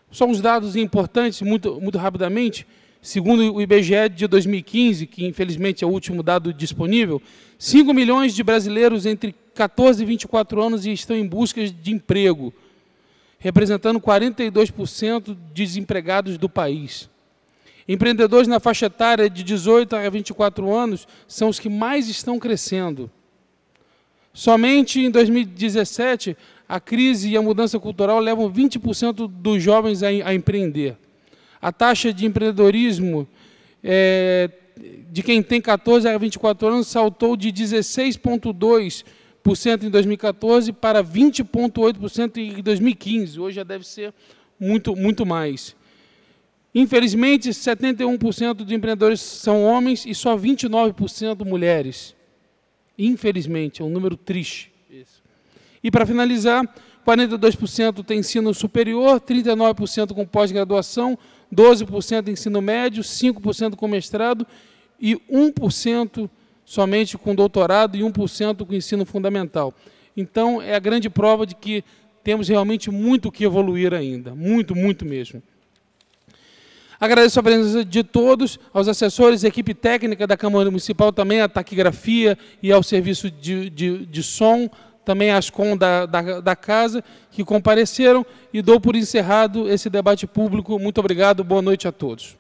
Só uns dados importantes, muito rapidamente. Segundo o IBGE de 2015, que infelizmente é o último dado disponível, 5 milhões de brasileiros entre 14 e 24 anos estão em busca de emprego, representando 42% de desempregados do país. Empreendedores na faixa etária de 18 a 24 anos são os que mais estão crescendo. Somente em 2017, a crise e a mudança cultural levam 20% dos jovens a empreender. A taxa de empreendedorismo de quem tem 14 a 24 anos saltou de 16,2% em 2014 para 20,8% em 2015. Hoje já deve ser muito mais. Infelizmente, 71% dos empreendedores são homens e só 29% mulheres. Infelizmente, é um número triste. E, para finalizar, 42% tem ensino superior, 39% com pós-graduação, 12% ensino médio, 5% com mestrado e 1% somente com doutorado e 1% com ensino fundamental. Então, é a grande prova de que temos realmente muito que evoluir ainda, muito mesmo. Agradeço a presença de todos, aos assessores, a equipe técnica da Câmara Municipal, também a taquigrafia e ao serviço de som, também a Ascom da Casa, que compareceram, e dou por encerrado esse debate público. Muito obrigado, boa noite a todos.